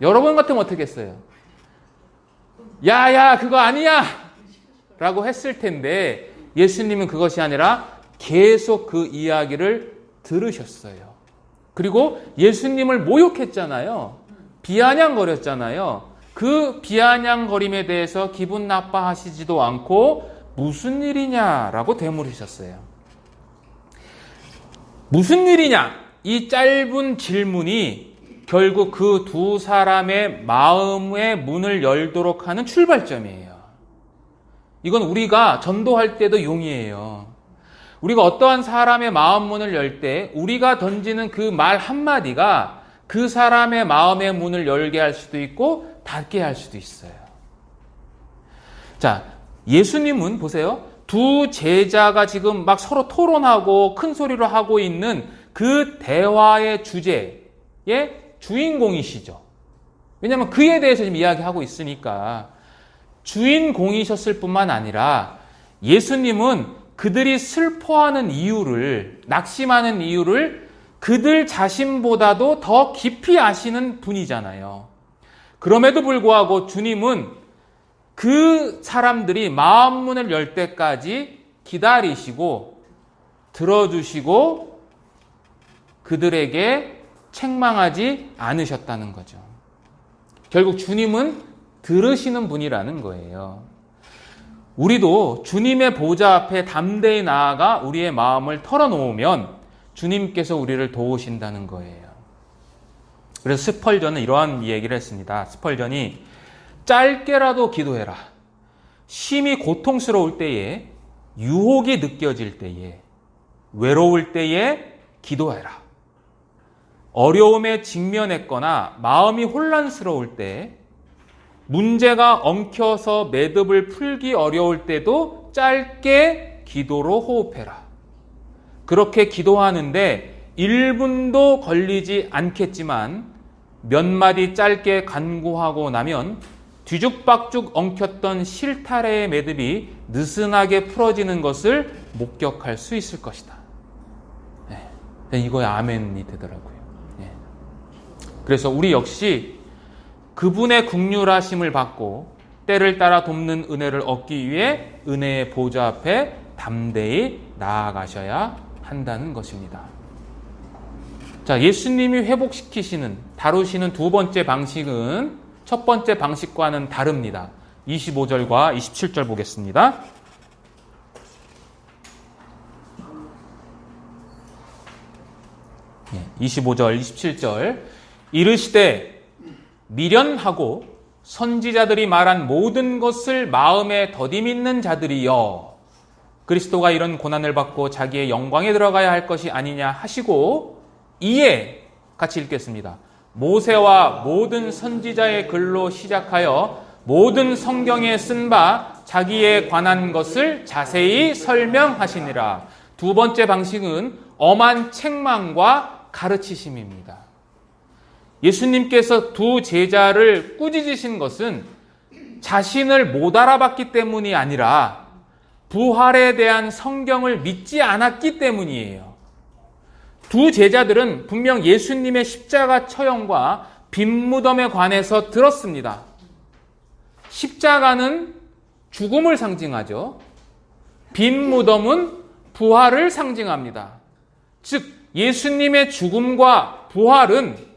여러분 같으면 어떻게 했어요? 야야 그거 아니야! 라고 했을 텐데 예수님은 그것이 아니라 계속 그 이야기를 들으셨어요. 그리고 예수님을 모욕했잖아요. 비아냥거렸잖아요. 그 비아냥거림에 대해서 기분 나빠하시지도 않고 무슨 일이냐라고 되물으셨어요. 무슨 일이냐? 이 짧은 질문이 결국 그 두 사람의 마음의 문을 열도록 하는 출발점이에요. 이건 우리가 전도할 때도 용이해요. 우리가 어떠한 사람의 마음 문을 열 때 우리가 던지는 그 말 한마디가 그 사람의 마음의 문을 열게 할 수도 있고 닫게 할 수도 있어요. 자, 예수님은 보세요. 두 제자가 지금 막 서로 토론하고 큰 소리로 하고 있는 그 대화의 주제의 주인공이시죠. 왜냐하면 그에 대해서 지금 이야기하고 있으니까 주인공이셨을 뿐만 아니라 예수님은 그들이 슬퍼하는 이유를, 낙심하는 이유를 그들 자신보다도 더 깊이 아시는 분이잖아요. 그럼에도 불구하고 주님은 그 사람들이 마음 문을 열 때까지 기다리시고 들어주시고 그들에게 책망하지 않으셨다는 거죠. 결국 주님은 들으시는 분이라는 거예요. 우리도 주님의 보좌 앞에 담대히 나아가 우리의 마음을 털어놓으면 주님께서 우리를 도우신다는 거예요. 그래서 스펄전은 이러한 얘기를 했습니다. 스펄전이 짧게라도 기도해라. 심히 고통스러울 때에, 유혹이 느껴질 때에, 외로울 때에 기도해라. 어려움에 직면했거나 마음이 혼란스러울 때, 문제가 엉켜서 매듭을 풀기 어려울 때도 짧게 기도로 호흡해라. 그렇게 기도하는데 1분도 걸리지 않겠지만 몇 마디 짧게 간구하고 나면 뒤죽박죽 엉켰던 실타래의 매듭이 느슨하게 풀어지는 것을 목격할 수 있을 것이다. 네. 이거에 아멘이 되더라고요. 네. 그래서 우리 역시 그분의 긍휼하심을 받고 때를 따라 돕는 은혜를 얻기 위해 은혜의 보좌 앞에 담대히 나아가셔야 한다는 것입니다. 자, 예수님이 회복시키시는, 다루시는 두 번째 방식은 첫 번째 방식과는 다릅니다. 25절과 27절 보겠습니다. 25절, 27절. 이르시되 미련하고 선지자들이 말한 모든 것을 마음에 더디밌는 자들이여 그리스도가 이런 고난을 받고 자기의 영광에 들어가야 할 것이 아니냐 하시고 이에 같이 읽겠습니다. 모세와 모든 선지자의 글로 시작하여 모든 성경에 쓴 바 자기에 관한 것을 자세히 설명하시니라. 두 번째 방식은 엄한 책망과 가르치심입니다. 예수님께서 두 제자를 꾸짖으신 것은 자신을 못 알아봤기 때문이 아니라 부활에 대한 성경을 믿지 않았기 때문이에요. 두 제자들은 분명 예수님의 십자가 처형과 빈 무덤에 관해서 들었습니다. 십자가는 죽음을 상징하죠. 빈 무덤은 부활을 상징합니다. 즉 예수님의 죽음과 부활은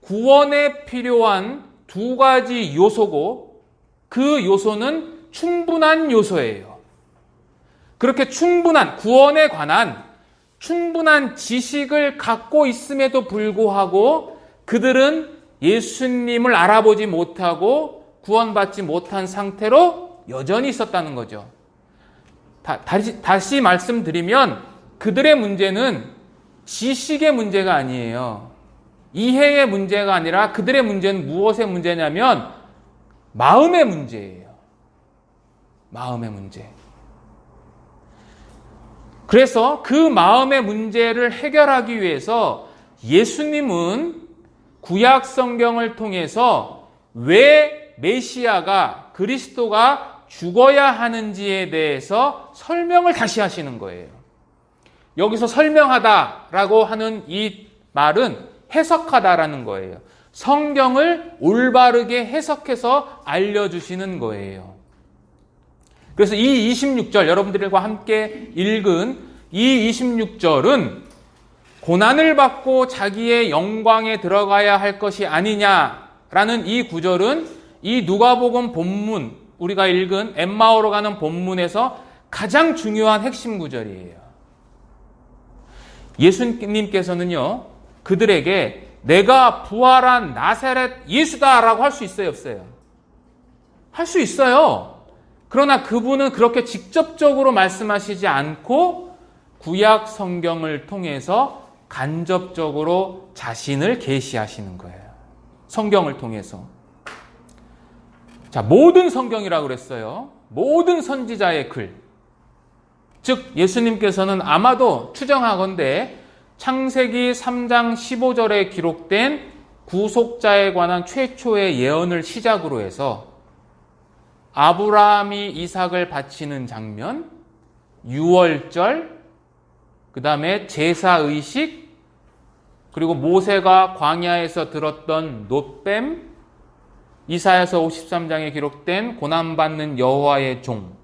구원에 필요한 두 가지 요소고 그 요소는 충분한 요소예요. 그렇게 충분한 구원에 관한 충분한 지식을 갖고 있음에도 불구하고 그들은 예수님을 알아보지 못하고 구원받지 못한 상태로 여전히 있었다는 거죠. 다시 말씀드리면 그들의 문제는 지식의 문제가 아니에요. 이해의 문제가 아니라 그들의 문제는 무엇의 문제냐면 마음의 문제예요. 마음의 문제. 그래서 그 마음의 문제를 해결하기 위해서 예수님은 구약 성경을 통해서 왜 메시아가 그리스도가 죽어야 하는지에 대해서 설명을 다시 하시는 거예요. 여기서 설명하다라고 하는 이 말은 해석하다라는 거예요. 성경을 올바르게 해석해서 알려주시는 거예요. 그래서 이 26절, 여러분들과 함께 읽은 이 26절은 고난을 받고 자기의 영광에 들어가야 할 것이 아니냐라는 이 구절은 이 누가복음 본문, 우리가 읽은 엠마오로 가는 본문에서 가장 중요한 핵심 구절이에요. 예수님께서는요, 그들에게 내가 부활한 나사렛 예수다라고 할 수 있어요, 없어요? 할 수 있어요. 그러나 그분은 그렇게 직접적으로 말씀하시지 않고 구약 성경을 통해서 간접적으로 자신을 계시하시는 거예요. 성경을 통해서. 자, 모든 성경이라고 그랬어요. 모든 선지자의 글. 즉 예수님께서는 아마도 추정하건대 창세기 3장 15절에 기록된 구속자에 관한 최초의 예언을 시작으로 해서 아브라함이 이삭을 바치는 장면, 유월절, 그 다음에 제사의식, 그리고 모세가 광야에서 들었던 놋뱀, 이사야서 53장에 기록된 고난받는 여호와의 종,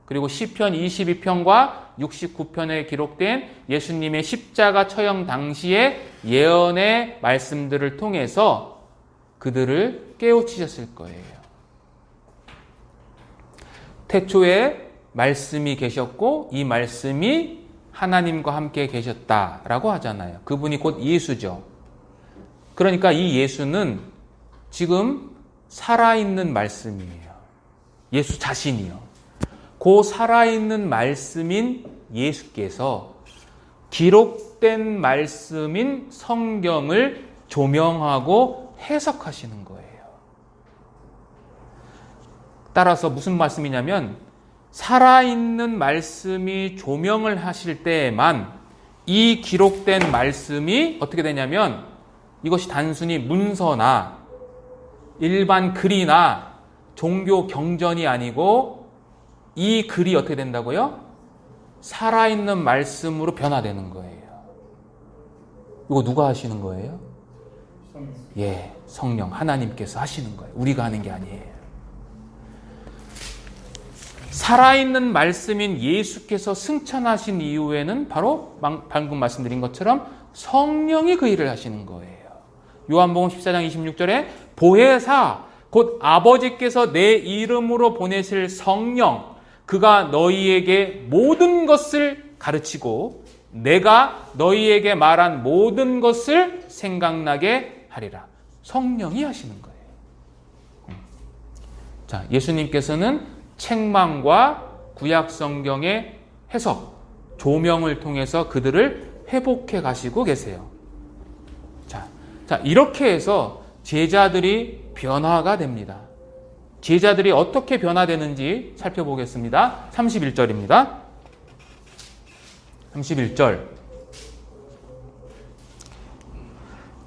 그리고 시편 22편과 69편에 기록된 예수님의 십자가 처형 당시의 예언의 말씀들을 통해서 그들을 깨우치셨을 거예요. 태초에 말씀이 계셨고 이 말씀이 하나님과 함께 계셨다라고 하잖아요. 그분이 곧 예수죠. 그러니까 이 예수는 지금 살아있는 말씀이에요. 예수 자신이요. 그 살아있는 말씀인 예수께서 기록된 말씀인 성경을 조명하고 해석하시는 거예요. 따라서 무슨 말씀이냐면 살아있는 말씀이 조명을 하실 때에만 이 기록된 말씀이 어떻게 되냐면 이것이 단순히 문서나 일반 글이나 종교 경전이 아니고 이 글이 어떻게 된다고요? 살아있는 말씀으로 변화되는 거예요. 이거 누가 하시는 거예요? 예, 성령 하나님께서 하시는 거예요. 우리가 하는 게 아니에요. 살아있는 말씀인 예수께서 승천하신 이후에는 바로 방금 말씀드린 것처럼 성령이 그 일을 하시는 거예요. 요한복음 14장 26절에 보혜사 곧 아버지께서 내 이름으로 보내실 성령 그가 너희에게 모든 것을 가르치고 내가 너희에게 말한 모든 것을 생각나게 하리라. 성령이 하시는 거예요. 자, 예수님께서는 책망과 구약 성경의 해석, 조명을 통해서 그들을 회복해 가시고 계세요. 자, 이렇게 해서 제자들이 변화가 됩니다. 제자들이 어떻게 변화되는지 살펴보겠습니다. 31절입니다. 31절.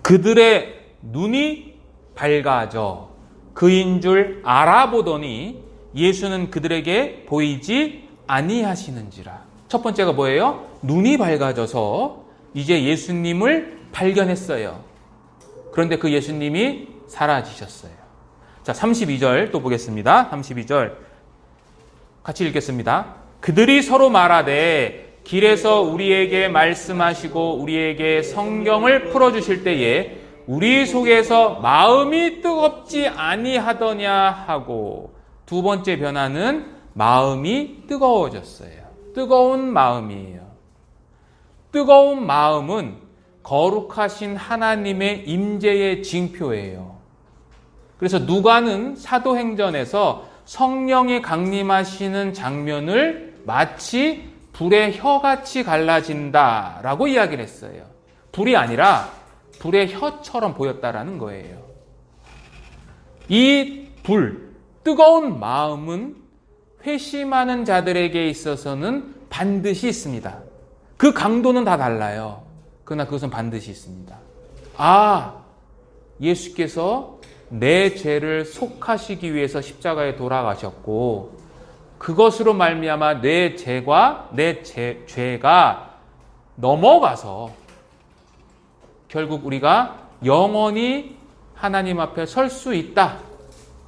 그들의 눈이 밝아져 그인 줄 알아보더니 예수는 그들에게 보이지 아니하시는지라. 첫 번째가 뭐예요? 눈이 밝아져서 이제 예수님을 발견했어요. 그런데 그 예수님이 사라지셨어요. 자, 32절 또 보겠습니다. 32절 같이 읽겠습니다. 그들이 서로 말하되 길에서 우리에게 말씀하시고 우리에게 성경을 풀어주실 때에 우리 속에서 마음이 뜨겁지 아니하더냐 하고, 두 번째 변화는 마음이 뜨거워졌어요. 뜨거운 마음이에요. 뜨거운 마음은 거룩하신 하나님의 임재의 징표예요. 그래서 누가는 사도행전에서 성령이 강림하시는 장면을 마치 불의 혀같이 갈라진다라고 이야기를 했어요. 불이 아니라 불의 혀처럼 보였다라는 거예요. 이 불, 뜨거운 마음은 회심하는 자들에게 있어서는 반드시 있습니다. 그 강도는 다 달라요. 그러나 그것은 반드시 있습니다. 예수께서 내 죄를 속하시기 위해서 십자가에 돌아가셨고 그것으로 말미암아 내 죄가 넘어가서 결국 우리가 영원히 하나님 앞에 설 수 있다.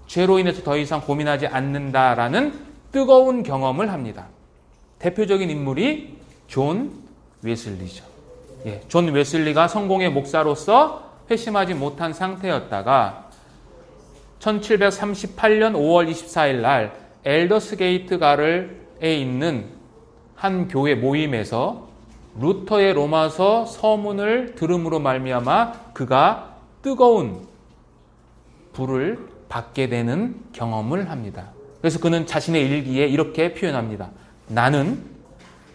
죄로 인해서 더 이상 고민하지 않는다라는 뜨거운 경험을 합니다. 대표적인 인물이 존 웨슬리죠. 존 웨슬리가 성공의 목사로서 회심하지 못한 상태였다가 1738년 5월 24일 날 엘더스게이트 가를에 있는 한 교회 모임에서 루터의 로마서 서문을 들음으로 말미암아 그가 뜨거운 불을 받게 되는 경험을 합니다. 그래서 그는 자신의 일기에 이렇게 표현합니다. 나는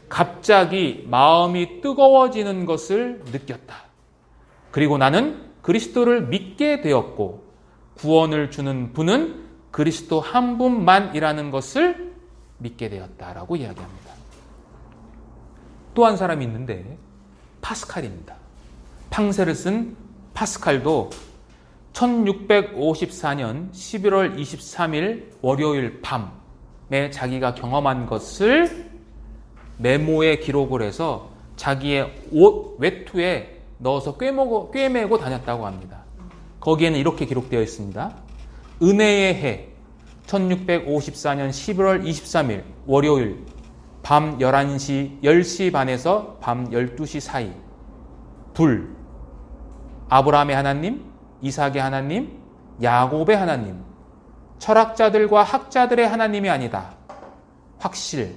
갑자기 마음이 뜨거워지는 것을 느꼈다. 그리고 나는 그리스도를 믿게 되었고 구원을 주는 분은 그리스도 한 분만이라는 것을 믿게 되었다라고 이야기합니다. 또 한 사람이 있는데 파스칼입니다. 팡세를 쓴 파스칼도 1654년 11월 23일 월요일 밤에 자기가 경험한 것을 메모에 기록을 해서 자기의 옷 외투에 넣어서 꿰매고 다녔다고 합니다. 거기에는 이렇게 기록되어 있습니다. 은혜의 해 1654년 11월 23일 월요일 밤 10시 반에서 밤 12시 사이 불 아브라함의 하나님, 이삭의 하나님, 야곱의 하나님, 철학자들과 학자들의 하나님이 아니다. 확실,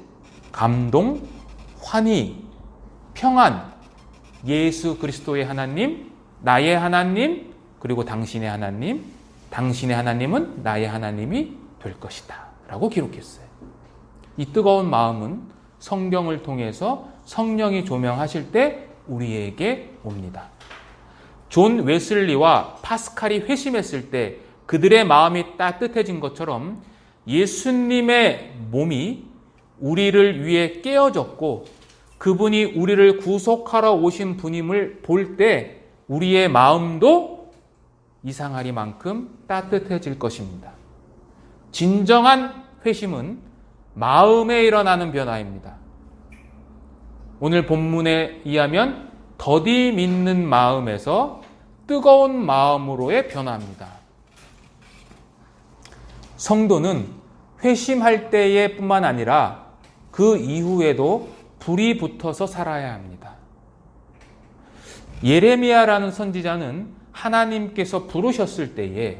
감동, 환희, 평안, 예수 그리스도의 하나님, 나의 하나님, 그리고 당신의 하나님, 당신의 하나님은 나의 하나님이 될 것이다 라고 기록했어요. 이 뜨거운 마음은 성경을 통해서 성령이 조명하실 때 우리에게 옵니다. 존 웨슬리와 파스칼이 회심했을 때 그들의 마음이 따뜻해진 것처럼 예수님의 몸이 우리를 위해 깨어졌고 그분이 우리를 구속하러 오신 분임을 볼 때 우리의 마음도 이상하리만큼 따뜻해질 것입니다. 진정한 회심은 마음에 일어나는 변화입니다. 오늘 본문에 의하면 더디 믿는 마음에서 뜨거운 마음으로의 변화입니다. 성도는 회심할 때에 뿐만 아니라 그 이후에도 불이 붙어서 살아야 합니다. 예레미야라는 선지자는 하나님께서 부르셨을 때에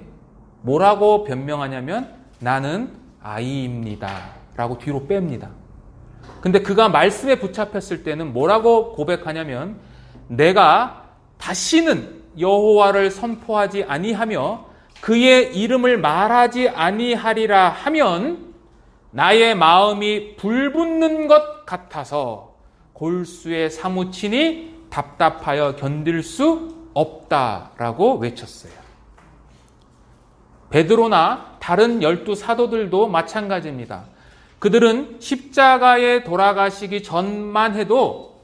뭐라고 변명하냐면 나는 아이입니다 라고 뒤로 뺍니다. 근데 그가 말씀에 붙잡혔을 때는 뭐라고 고백하냐면 내가 다시는 여호와를 선포하지 아니하며 그의 이름을 말하지 아니하리라 하면 나의 마음이 불붙는 것 같아서 골수에 사무치니 답답하여 견딜 수 없다라고 외쳤어요. 베드로나 다른 12 사도들도 마찬가지입니다. 그들은 십자가에 돌아가시기 전만 해도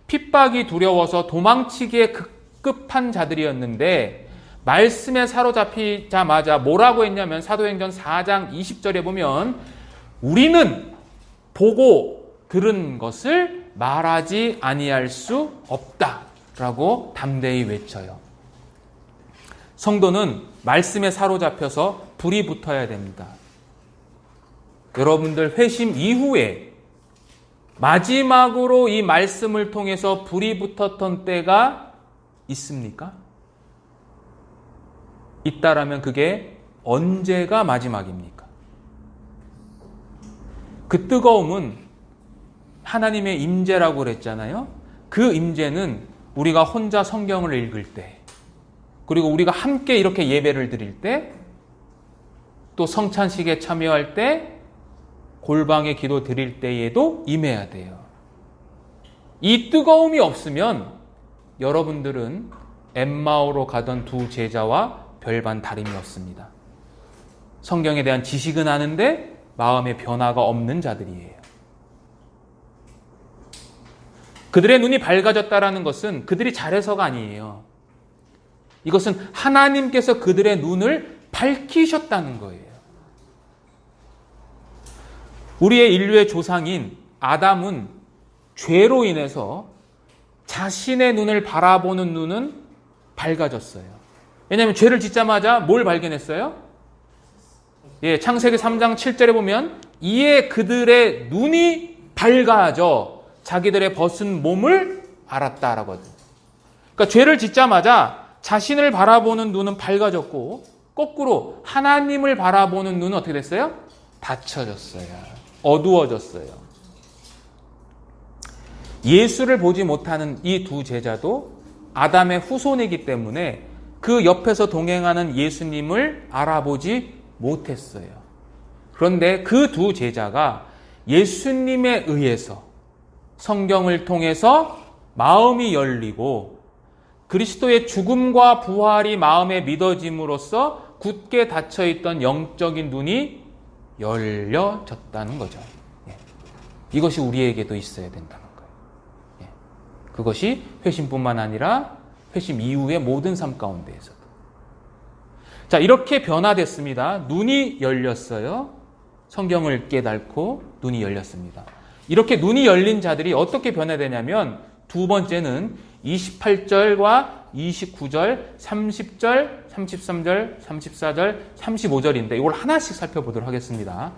핍박이 두려워서 도망치기에 급급한 자들이었는데 말씀에 사로잡히자마자 뭐라고 했냐면 사도행전 4장 20절에 보면 우리는 보고 들은 것을 말하지 아니할 수 없다라고 담대히 외쳐요. 성도는 말씀에 사로잡혀서 불이 붙어야 됩니다. 여러분들 회심 이후에 마지막으로 이 말씀을 통해서 불이 붙었던 때가 있습니까? 있다라면 그게 언제가 마지막입니까? 그 뜨거움은 하나님의 임재라고 그랬잖아요. 그 임재는 우리가 혼자 성경을 읽을 때, 그리고 우리가 함께 이렇게 예배를 드릴 때, 또 성찬식에 참여할 때, 골방에 기도 드릴 때에도 임해야 돼요. 이 뜨거움이 없으면 여러분들은 엠마오로 가던 두 제자와 별반 다름이 없습니다. 성경에 대한 지식은 아는데 마음의 변화가 없는 자들이에요. 그들의 눈이 밝아졌다라는 것은 그들이 잘해서가 아니에요. 이것은 하나님께서 그들의 눈을 밝히셨다는 거예요. 우리의 인류의 조상인 아담은 죄로 인해서 자신의 눈을 바라보는 눈은 밝아졌어요. 왜냐하면 죄를 짓자마자 뭘 발견했어요? 창세기 3장 7절에 보면 이에 그들의 눈이 밝아져 자기들의 벗은 몸을 알았다라고 하거든요. 그러니까 죄를 짓자마자 자신을 바라보는 눈은 밝아졌고 거꾸로 하나님을 바라보는 눈은 어떻게 됐어요? 닫혀졌어요. 어두워졌어요. 예수를 보지 못하는 이 두 제자도 아담의 후손이기 때문에 그 옆에서 동행하는 예수님을 알아보지 못했어요. 그런데 그 두 제자가 예수님에 의해서 성경을 통해서 마음이 열리고 그리스도의 죽음과 부활이 마음에 믿어짐으로써 굳게 닫혀있던 영적인 눈이 열려졌다는 거죠. 이것이 우리에게도 있어야 된다는 거예요. 그것이 회심뿐만 아니라 회심 이후의 모든 삶 가운데에서도. 자, 이렇게 변화됐습니다. 눈이 열렸어요. 성경을 깨닫고 눈이 열렸습니다. 이렇게 눈이 열린 자들이 어떻게 변화되냐면 두 번째는 28절과 29절, 30절, 33절, 34절, 35절인데 이걸 하나씩 살펴보도록 하겠습니다.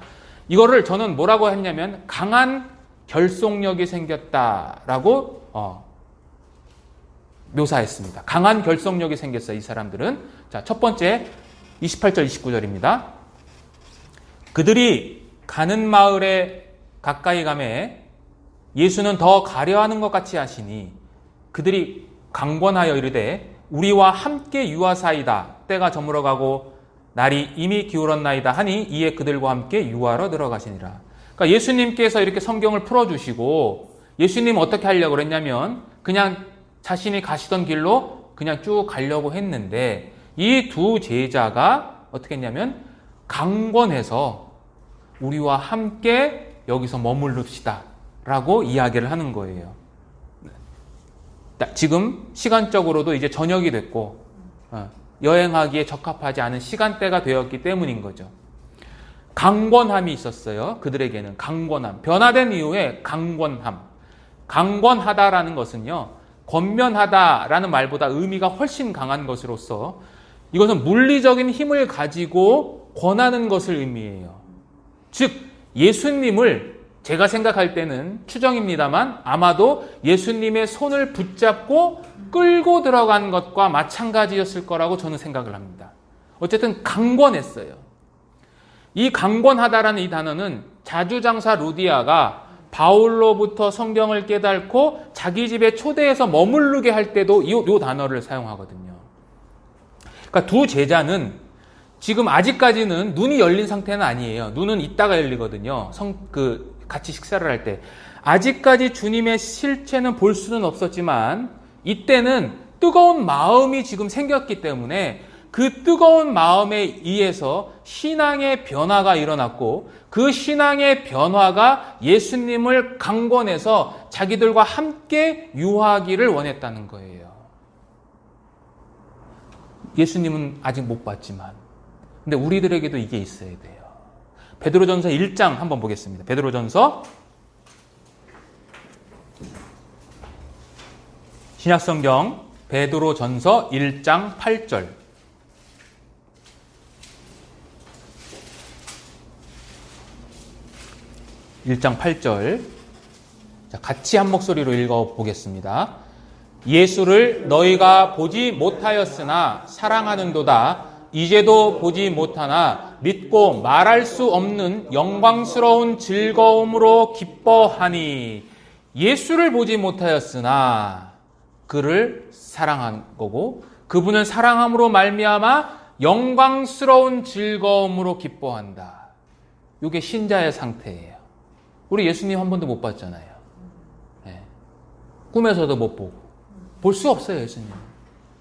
이거를 저는 뭐라고 했냐면 강한 결속력이 생겼다라고 묘사했습니다. 강한 결속력이 생겼어요. 이 사람들은. 자, 첫 번째 28절, 29절입니다. 그들이 가는 마을에 가까이 가매 예수는 더 가려하는 것 같이 하시니 그들이 강권하여 이르되 우리와 함께 유하사이다. 때가 저물어가고 날이 이미 기울었나이다 하니 이에 그들과 함께 유하러 들어가시니라. 그러니까 예수님께서 이렇게 성경을 풀어주시고 예수님은 어떻게 하려고 그랬냐면 그냥 자신이 가시던 길로 그냥 쭉 가려고 했는데 이 두 제자가 어떻게 했냐면 강권해서 우리와 함께 여기서 머무릅시다 라고 이야기를 하는 거예요. 지금 시간적으로도 이제 저녁이 됐고 여행하기에 적합하지 않은 시간대가 되었기 때문인 거죠. 강권함이 있었어요. 그들에게는 강권함. 변화된 이후에 강권함. 강권하다라는 것은요. 권면하다라는 말보다 의미가 훨씬 강한 것으로서 이것은 물리적인 힘을 가지고 권하는 것을 의미해요. 즉 예수님을 제가 생각할 때는 추정입니다만 아마도 예수님의 손을 붙잡고 끌고 들어간 것과 마찬가지였을 거라고 저는 생각을 합니다. 어쨌든 강권했어요. 이 강권하다라는 이 단어는 자주장사 루디아가 바울로부터 성경을 깨닫고 자기 집에 초대해서 머무르게 할 때도 이 단어를 사용하거든요. 그러니까 두 제자는 지금 아직까지는 눈이 열린 상태는 아니에요. 눈은 이따가 열리거든요. 같이 식사를 할 때. 아직까지 주님의 실체는 볼 수는 없었지만 이때는 뜨거운 마음이 지금 생겼기 때문에 그 뜨거운 마음에 의해서 신앙의 변화가 일어났고 그 신앙의 변화가 예수님을 강권해서 자기들과 함께 유하기를 원했다는 거예요. 예수님은 아직 못 봤지만 근데 우리들에게도 이게 있어야 돼요. 베드로전서 1장 한번 보겠습니다. 베드로전서 신약성경 베드로전서 1장 8절 1장 8절 같이 한 목소리로 읽어보겠습니다. 예수를 너희가 보지 못하였으나 사랑하는도다. 이제도 보지 못하나 믿고 말할 수 없는 영광스러운 즐거움으로 기뻐하니 예수를 보지 못하였으나 그를 사랑한 거고 그분을 사랑함으로 말미암아 영광스러운 즐거움으로 기뻐한다. 이게 신자의 상태예요. 우리 예수님 한 번도 못 봤잖아요. 네. 꿈에서도 못 보고 볼 수 없어요, 예수님.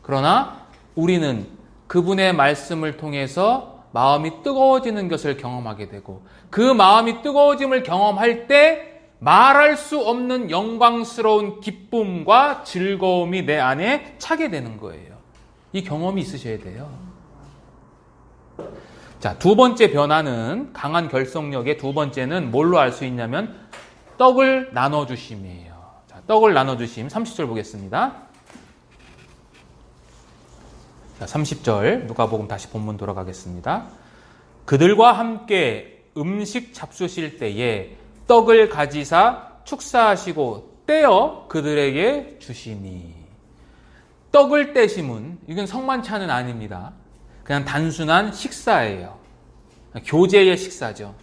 그러나 우리는 그분의 말씀을 통해서 마음이 뜨거워지는 것을 경험하게 되고, 그 마음이 뜨거워짐을 경험할 때 말할 수 없는 영광스러운 기쁨과 즐거움이 내 안에 차게 되는 거예요. 이 경험이 있으셔야 돼요. 자, 두 번째 변화는, 강한 결속력의 두 번째는 뭘로 알 수 있냐면 떡을 나눠주심이에요. 자, 떡을 나눠주심 30절 보겠습니다. 자, 30절 누가복음 다시 본문 돌아가겠습니다. 그들과 함께 음식 잡수실 때에 떡을 가지사 축사하시고 떼어 그들에게 주시니. 떡을 떼심은 이건 성만찬은 아닙니다. 그냥 단순한 식사예요. 교제의 식사죠.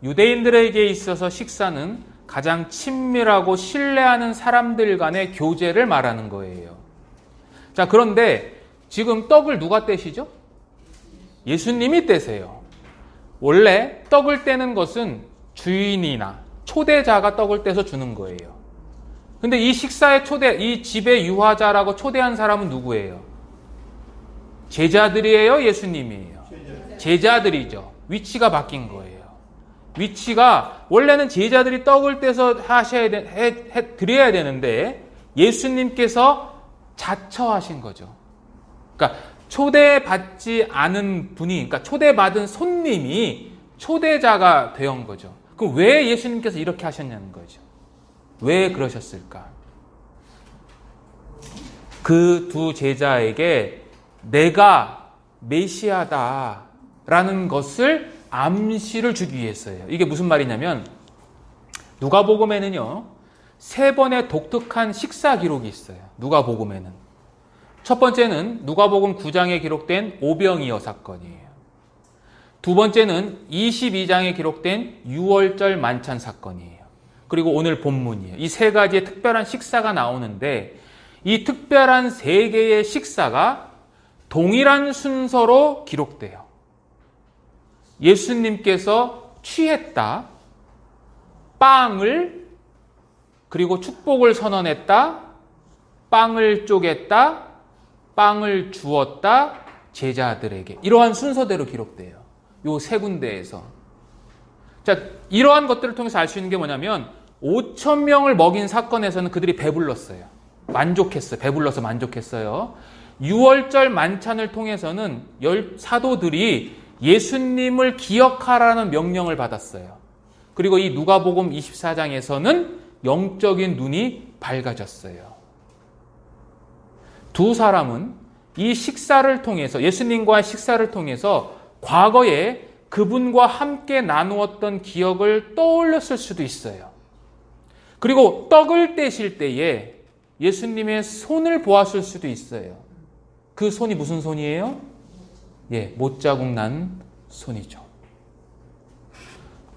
유대인들에게 있어서 식사는 가장 친밀하고 신뢰하는 사람들 간의 교제를 말하는 거예요. 자, 그런데 지금 떡을 누가 떼시죠? 예수님이 떼세요. 원래 떡을 떼는 것은 주인이나 초대자가 떡을 떼서 주는 거예요. 근데 이 식사의 이 집의 유화자라고 초대한 사람은 누구예요? 제자들이에요? 예수님이에요? 제자들이죠. 위치가 바뀐 거예요. 위치가, 원래는 제자들이 떡을 떼서 드려야 되는데 예수님께서 자처하신 거죠. 그러니까 초대받지 않은 분이, 그러니까 초대받은 손님이 초대자가 되온 거죠. 그럼 왜 예수님께서 이렇게 하셨냐는 거죠. 왜 그러셨을까? 그 두 제자에게 내가 메시아다라는 것을 암시를 주기 위해서예요. 이게 무슨 말이냐면, 누가복음에는요 3번의 독특한 식사 기록이 있어요. 누가복음에는. 첫 번째는 누가복음 9장에 기록된 오병이어 사건이에요. 두 번째는 22장에 기록된 유월절 만찬 사건이에요. 그리고 오늘 본문이에요. 이 세 가지의 특별한 식사가 나오는데, 이 특별한 3개의 식사가 동일한 순서로 기록돼요. 예수님께서 취했다, 빵을, 그리고 축복을 선언했다, 빵을 쪼갰다, 빵을 주었다, 제자들에게. 이러한 순서대로 기록돼요. 요 3군데에서. 자, 이러한 것들을 통해서 알 수 있는 게 뭐냐면 5,000명을 먹인 사건에서는 그들이 배불렀어요. 만족했어요. 배불러서 만족했어요. 유월절 만찬을 통해서는 사도들이 예수님을 기억하라는 명령을 받았어요. 그리고 이 누가복음 24장에서는 영적인 눈이 밝아졌어요. 두 사람은 이 식사를 통해서, 예수님과의 식사를 통해서 과거에 그분과 함께 나누었던 기억을 떠올렸을 수도 있어요. 그리고 떡을 떼실 때에 예수님의 손을 보았을 수도 있어요. 그 손이 무슨 손이에요? 못자국 난 손이죠.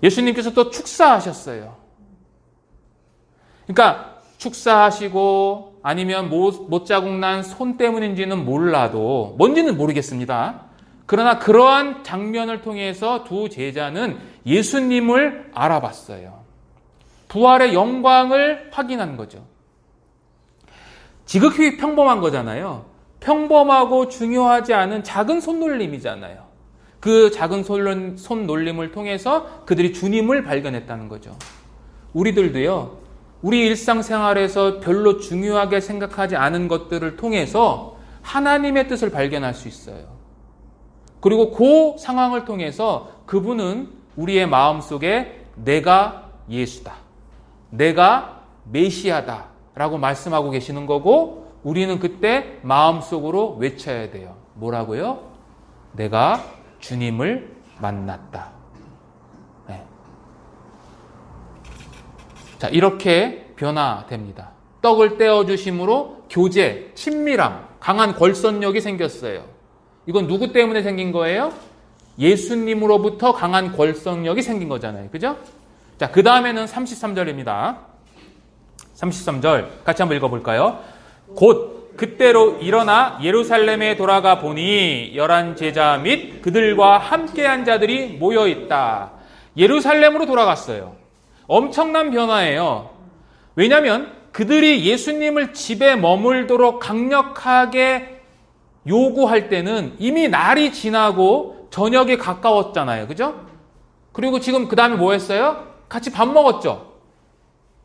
예수님께서 또 축사하셨어요. 그러니까 축사하시고, 아니면 못자국 난 손 때문인지는 몰라도, 뭔지는 모르겠습니다. 그러나 그러한 장면을 통해서 두 제자는 예수님을 알아봤어요. 부활의 영광을 확인한 거죠. 지극히 평범한 거잖아요. 평범하고 중요하지 않은 작은 손놀림이잖아요. 그 작은 손놀림을 통해서 그들이 주님을 발견했다는 거죠. 우리들도요, 우리 일상생활에서 별로 중요하게 생각하지 않은 것들을 통해서 하나님의 뜻을 발견할 수 있어요. 그리고 그 상황을 통해서 그분은 우리의 마음속에 내가 예수다, 내가 메시아다 라고 말씀하고 계시는 거고, 우리는 그때 마음속으로 외쳐야 돼요. 뭐라고요? 내가 주님을 만났다. 네. 자, 이렇게 변화됩니다. 떡을 떼어주심으로 교제, 친밀함, 강한 걸선력이 생겼어요. 이건 누구 때문에 생긴 거예요? 예수님으로부터 강한 걸선력이 생긴 거잖아요. 그죠? 자, 그 다음에는 33절입니다. 33절 같이 한번 읽어볼까요? 곧 그때로 일어나 예루살렘에 돌아가 보니 11 제자 및 그들과 함께한 자들이 모여있다. 예루살렘으로 돌아갔어요. 엄청난 변화예요. 왜냐하면 그들이 예수님을 집에 머물도록 강력하게 요구할 때는 이미 날이 지나고 저녁이 가까웠잖아요. 그죠? 그리고 지금 그 다음에 뭐 했어요? 같이 밥 먹었죠?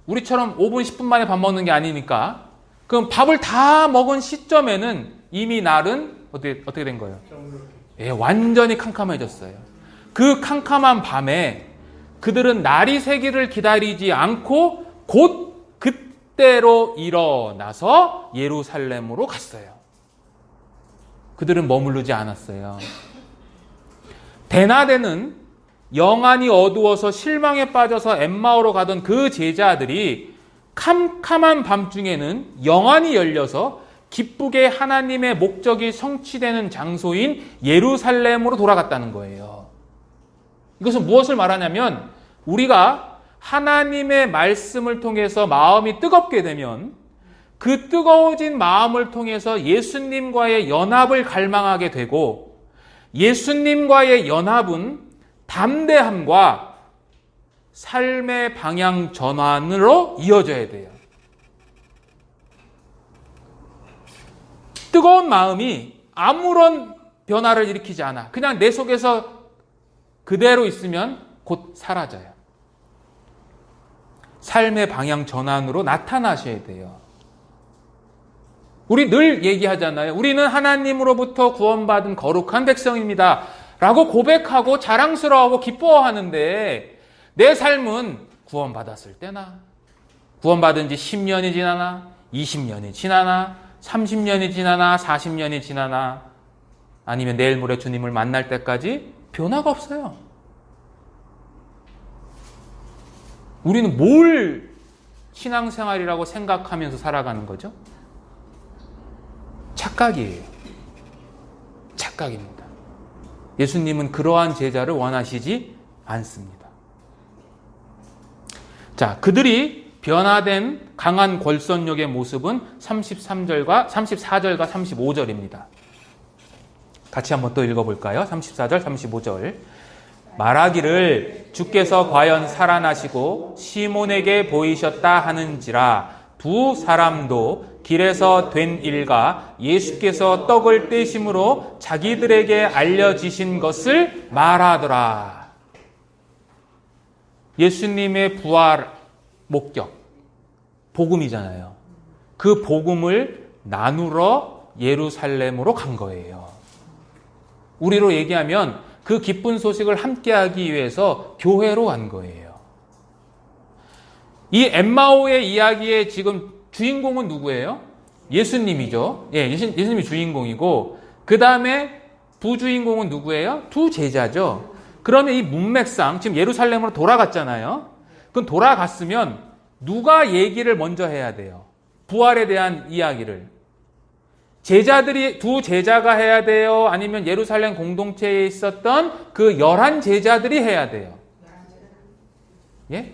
우리처럼 5분, 10분 만에 밥 먹는 게 아니니까. 그럼 밥을 다 먹은 시점에는 이미 날은 어떻게 된 거예요? 예, 완전히 캄캄해졌어요. 그 캄캄한 밤에 그들은 날이 새기를 기다리지 않고 곧 그때로 일어나서 예루살렘으로 갔어요. 그들은 머무르지 않았어요. 대낮에는 영안이 어두워서 실망에 빠져서 엠마오로 가던 그 제자들이 캄캄한 밤중에는 영안이 열려서 기쁘게 하나님의 목적이 성취되는 장소인 예루살렘으로 돌아갔다는 거예요. 이것은 무엇을 말하냐면 우리가 하나님의 말씀을 통해서 마음이 뜨겁게 되면 그 뜨거워진 마음을 통해서 예수님과의 연합을 갈망하게 되고 예수님과의 연합은 담대함과 삶의 방향 전환으로 이어져야 돼요. 뜨거운 마음이 아무런 변화를 일으키지 않아. 그냥 내 속에서 그대로 있으면 곧 사라져요. 삶의 방향 전환으로 나타나셔야 돼요. 우리 늘 얘기하잖아요. 우리는 하나님으로부터 구원받은 거룩한 백성입니다. 라고 고백하고 자랑스러워하고 기뻐하는데 내 삶은 구원받았을 때나 구원받은 지 10년이 지나나 20년이 지나나 30년이 지나나 40년이 지나나 아니면 내일 모레 주님을 만날 때까지 변화가 없어요. 우리는 뭘 신앙생활이라고 생각하면서 살아가는 거죠? 착각이에요. 착각입니다. 예수님은 그러한 제자를 원하시지 않습니다. 자, 그들이 변화된 강한 걸선력의 모습은 34절과 35절입니다. 같이 한번 또 읽어볼까요? 34절, 35절. 말하기를 주께서 과연 살아나시고 시몬에게 보이셨다 하는지라 두 사람도 길에서 된 일과 예수께서 떡을 떼심으로 자기들에게 알려지신 것을 말하더라. 예수님의 부활 목적, 복음이잖아요. 그 복음을 나누러 예루살렘으로 간 거예요. 우리로 얘기하면 그 기쁜 소식을 함께하기 위해서 교회로 간 거예요. 이 엠마오의 이야기의 지금 주인공은 누구예요? 예수님이죠. 예, 예수님이 주인공이고 그 다음에 부주인공은 누구예요? 두 제자죠. 그러면 이 문맥상 지금 예루살렘으로 돌아갔잖아요. 그럼 돌아갔으면 누가 얘기를 먼저 해야 돼요? 부활에 대한 이야기를. 제자들이 두 제자가 해야 돼요? 아니면 예루살렘 공동체에 있었던 그 11 제자들이 해야 돼요? 예?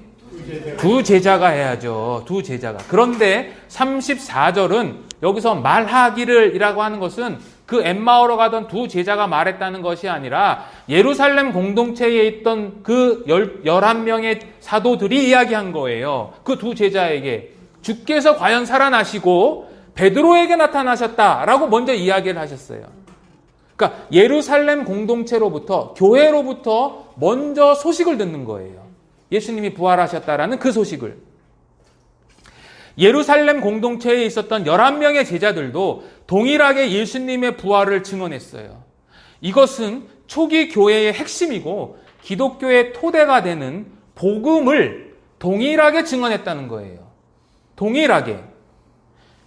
두 제자가 해야죠. 두 제자가. 그런데 34절은 여기서 말하기를 이라고 하는 것은 그 엠마오로 가던 두 제자가 말했다는 것이 아니라 예루살렘 공동체에 있던 그 11명의 사도들이 이야기한 거예요. 그 두 제자에게 주께서 과연 살아나시고 베드로에게 나타나셨다라고 먼저 이야기를 하셨어요. 그러니까 예루살렘 공동체로부터 교회로부터 먼저 소식을 듣는 거예요. 예수님이 부활하셨다라는 그 소식을. 예루살렘 공동체에 있었던 11명의 제자들도 동일하게 예수님의 부활을 증언했어요. 이것은 초기 교회의 핵심이고 기독교의 토대가 되는 복음을 동일하게 증언했다는 거예요. 동일하게.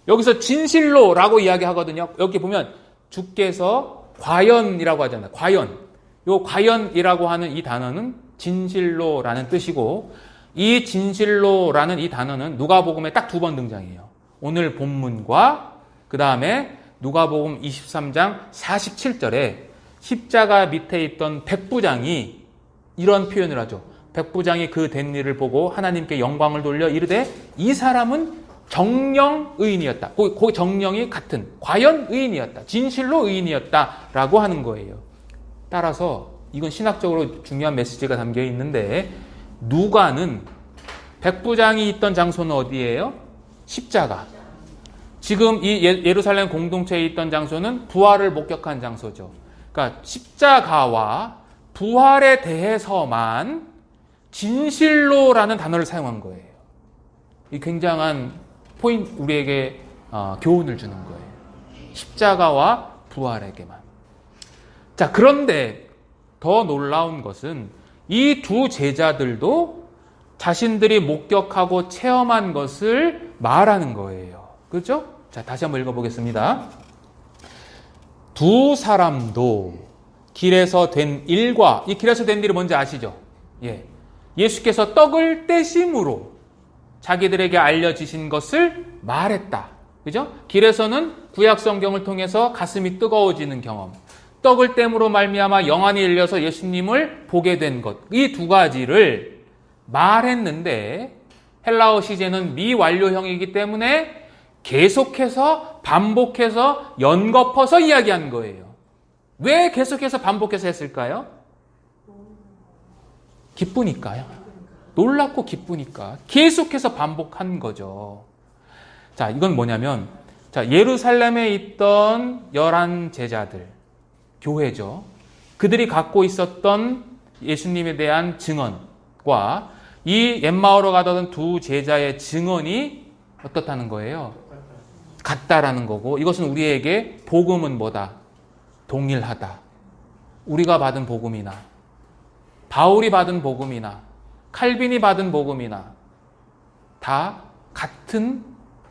여기서 진실로라고 이야기하거든요. 여기 보면 주께서 과연이라고 하잖아요. 과연. 요 과연이라고 하는 이 단어는 진실로라는 뜻이고 이 진실로라는 이 단어는 누가복음에 딱 2번 등장해요. 오늘 본문과 그 다음에 누가복음 23장 47절에 십자가 밑에 있던 백부장이 이런 표현을 하죠. 백부장이 그 된 일을 보고 하나님께 영광을 돌려 이르되 이 사람은 정령 의인이었다. 그 정령이 같은 과연 의인이었다. 진실로 의인이었다라고 하는 거예요. 따라서 이건 신학적으로 중요한 메시지가 담겨 있는데 누가는 백부장이 있던 장소는 어디예요? 십자가. 지금 이 예루살렘 공동체에 있던 장소는 부활을 목격한 장소죠. 그러니까 십자가와 부활에 대해서만 진실로라는 단어를 사용한 거예요. 이 굉장한 우리에게 교훈을 주는 거예요. 십자가와 부활에게만. 자, 그런데 더 놀라운 것은 이 두 제자들도 자신들이 목격하고 체험한 것을 말하는 거예요. 그렇죠? 자, 다시 한번 읽어보겠습니다. 두 사람도 길에서 된 일과, 이 길에서 된 일이 뭔지 아시죠? 예. 예수께서 떡을 떼심으로 자기들에게 알려지신 것을 말했다. 그죠? 길에서는 구약 성경을 통해서 가슴이 뜨거워지는 경험, 떡을 땜으로 말미암아 영안이 열려서 예수님을 보게 된 것, 이 두 가지를 말했는데 헬라어 시제는 미완료형이기 때문에 계속해서 반복해서 연거퍼서 이야기한 거예요. 왜 계속해서 반복해서 했을까요? 기쁘니까요. 놀랍고 기쁘니까 계속해서 반복한 거죠. 자, 이건 뭐냐면, 자, 예루살렘에 있던 11 제자들, 교회죠. 그들이 갖고 있었던 예수님에 대한 증언과 이 엠마오로 가던 두 제자의 증언이 어떻다는 거예요? 같다라는 거고, 이것은 우리에게 복음은 뭐다? 동일하다. 우리가 받은 복음이나 바울이 받은 복음이나 칼빈이 받은 복음이나 다 같은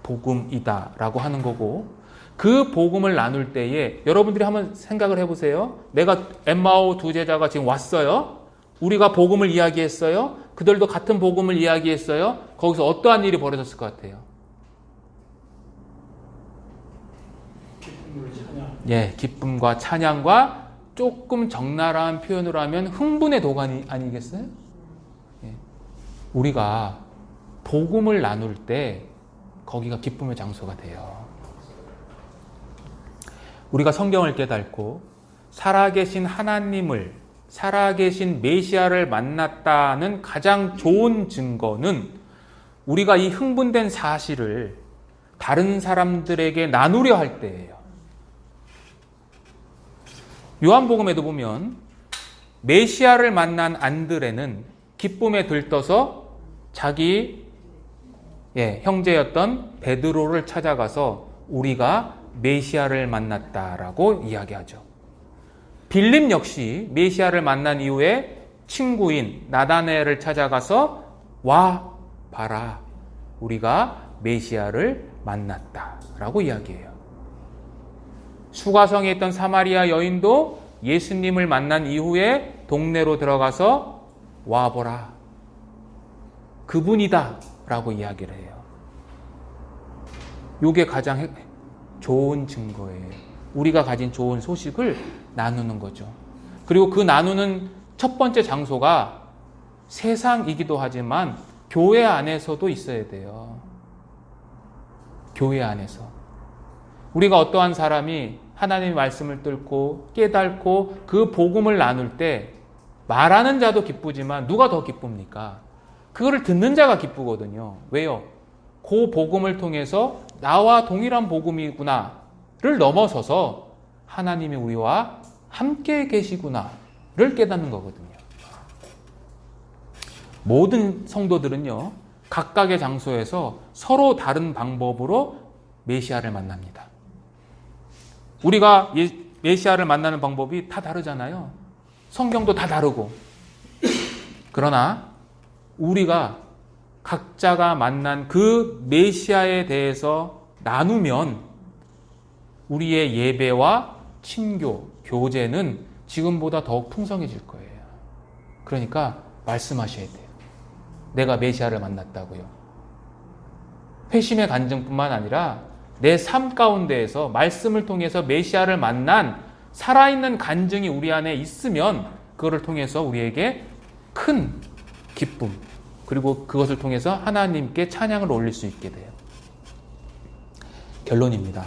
복음이다 라고 하는 거고, 그 복음을 나눌 때에 여러분들이 한번 생각을 해보세요. 내가 엠마오 두 제자가 지금 왔어요. 우리가 복음을 이야기했어요. 그들도 같은 복음을 이야기했어요. 거기서 어떠한 일이 벌어졌을 것 같아요? 예, 기쁨과 찬양과 조금 적나라한 표현으로 하면 흥분의 도가니 아니겠어요? 예. 우리가 복음을 나눌 때 거기가 기쁨의 장소가 돼요. 우리가 성경을 깨닫고 살아계신 하나님을, 살아계신 메시아를 만났다는 가장 좋은 증거는 우리가 이 흥분된 사실을 다른 사람들에게 나누려 할 때예요. 요한복음에도 보면 메시아를 만난 안드레는 기쁨에 들떠서 자기 형제였던 베드로를 찾아가서 우리가 메시아를 만났다라고 이야기하죠. 빌립 역시 메시아를 만난 이후에 친구인 나다나엘을 찾아가서 와 봐라, 우리가 메시아를 만났다라고 이야기해요. 수가성에 있던 사마리아 여인도 예수님을 만난 이후에 동네로 들어가서 와보라, 그분이다 라고 이야기를 해요. 이게 가장 좋은 증거예요. 우리가 가진 좋은 소식을 나누는 거죠. 그리고 그 나누는 첫 번째 장소가 세상이기도 하지만 교회 안에서도 있어야 돼요. 교회 안에서. 우리가 어떠한 사람이 하나님의 말씀을 뚫고 깨닫고 그 복음을 나눌 때 말하는 자도 기쁘지만 누가 더 기쁩니까? 그거를 듣는 자가 기쁘거든요. 왜요? 그 복음을 통해서 나와 동일한 복음이구나를 넘어서서 하나님이 우리와 함께 계시구나를 깨닫는 거거든요. 모든 성도들은요, 각각의 장소에서 서로 다른 방법으로 메시아를 만납니다. 우리가 메시아를 만나는 방법이 다 다르잖아요. 성경도 다 다르고. 그러나 우리가 각자가 만난 그 메시아에 대해서 나누면 우리의 예배와 친교, 교제는 지금보다 더욱 풍성해질 거예요. 그러니까 말씀하셔야 돼요. 내가 메시아를 만났다고요. 회심의 간증뿐만 아니라 내 삶 가운데에서 말씀을 통해서 메시아를 만난 살아있는 간증이 우리 안에 있으면 그것을 통해서 우리에게 큰 기쁨, 그리고 그것을 통해서 하나님께 찬양을 올릴 수 있게 돼요. 결론입니다.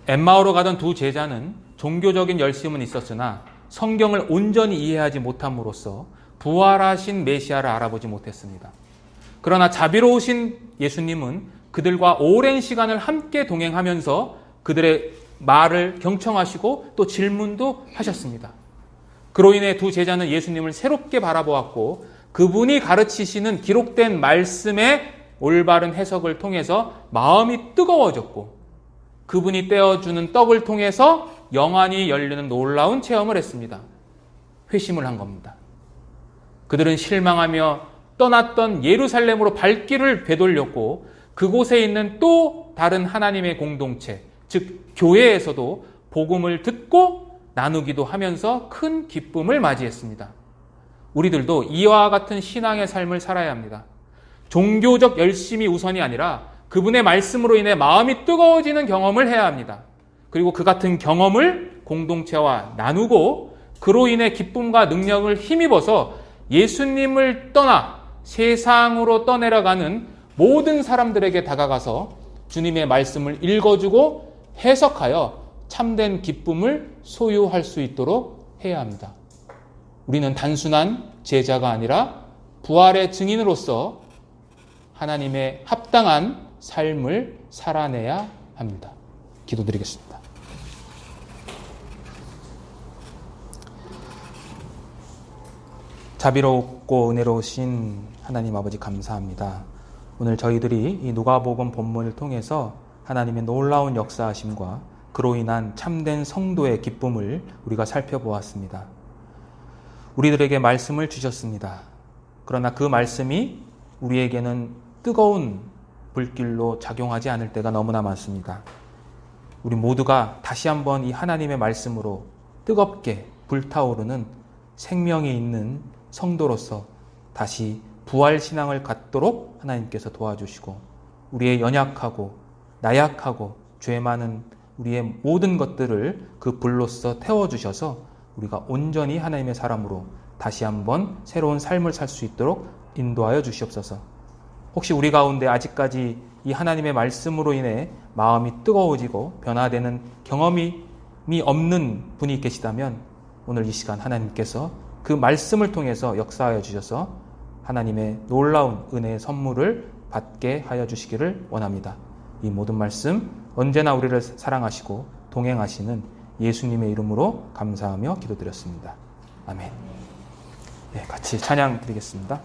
엠마오로 가던 두 제자는 종교적인 열심은 있었으나 성경을 온전히 이해하지 못함으로써 부활하신 메시아를 알아보지 못했습니다. 그러나 자비로우신 예수님은 그들과 오랜 시간을 함께 동행하면서 그들의 말을 경청하시고 또 질문도 하셨습니다. 그로 인해 두 제자는 예수님을 새롭게 바라보았고 그분이 가르치시는 기록된 말씀의 올바른 해석을 통해서 마음이 뜨거워졌고 그분이 떼어주는 떡을 통해서 영안이 열리는 놀라운 체험을 했습니다. 회심을 한 겁니다. 그들은 실망하며 떠났던 예루살렘으로 발길을 되돌렸고 그곳에 있는 또 다른 하나님의 공동체, 즉 교회에서도 복음을 듣고 나누기도 하면서 큰 기쁨을 맞이했습니다. 우리들도 이와 같은 신앙의 삶을 살아야 합니다. 종교적 열심이 우선이 아니라 그분의 말씀으로 인해 마음이 뜨거워지는 경험을 해야 합니다. 그리고 그 같은 경험을 공동체와 나누고 그로 인해 기쁨과 능력을 힘입어서 예수님을 떠나 세상으로 떠내려가는 모든 사람들에게 다가가서 주님의 말씀을 읽어주고 해석하여 참된 기쁨을 소유할 수 있도록 해야 합니다. 우리는 단순한 제자가 아니라 부활의 증인으로서 하나님의 합당한 삶을 살아내야 합니다. 기도드리겠습니다. 자비롭고 은혜로우신 하나님 아버지 감사합니다. 오늘 저희들이 이 누가복음 본문을 통해서 하나님의 놀라운 역사하심과 그로 인한 참된 성도의 기쁨을 우리가 살펴보았습니다. 우리들에게 말씀을 주셨습니다. 그러나 그 말씀이 우리에게는 뜨거운 불길로 작용하지 않을 때가 너무나 많습니다. 우리 모두가 다시 한번 이 하나님의 말씀으로 뜨겁게 불타오르는 생명이 있는 성도로서 다시 부활신앙을 갖도록 하나님께서 도와주시고 우리의 연약하고 나약하고 죄 많은 우리의 모든 것들을 그 불로써 태워주셔서 우리가 온전히 하나님의 사람으로 다시 한번 새로운 삶을 살 수 있도록 인도하여 주시옵소서. 혹시 우리 가운데 아직까지 이 하나님의 말씀으로 인해 마음이 뜨거워지고 변화되는 경험이 없는 분이 계시다면 오늘 이 시간 하나님께서 그 말씀을 통해서 역사하여 주셔서 하나님의 놀라운 은혜의 선물을 받게 하여 주시기를 원합니다. 이 모든 말씀 언제나 우리를 사랑하시고 동행하시는 예수님의 이름으로 감사하며 기도드렸습니다. 아멘. 네, 같이 찬양 드리겠습니다.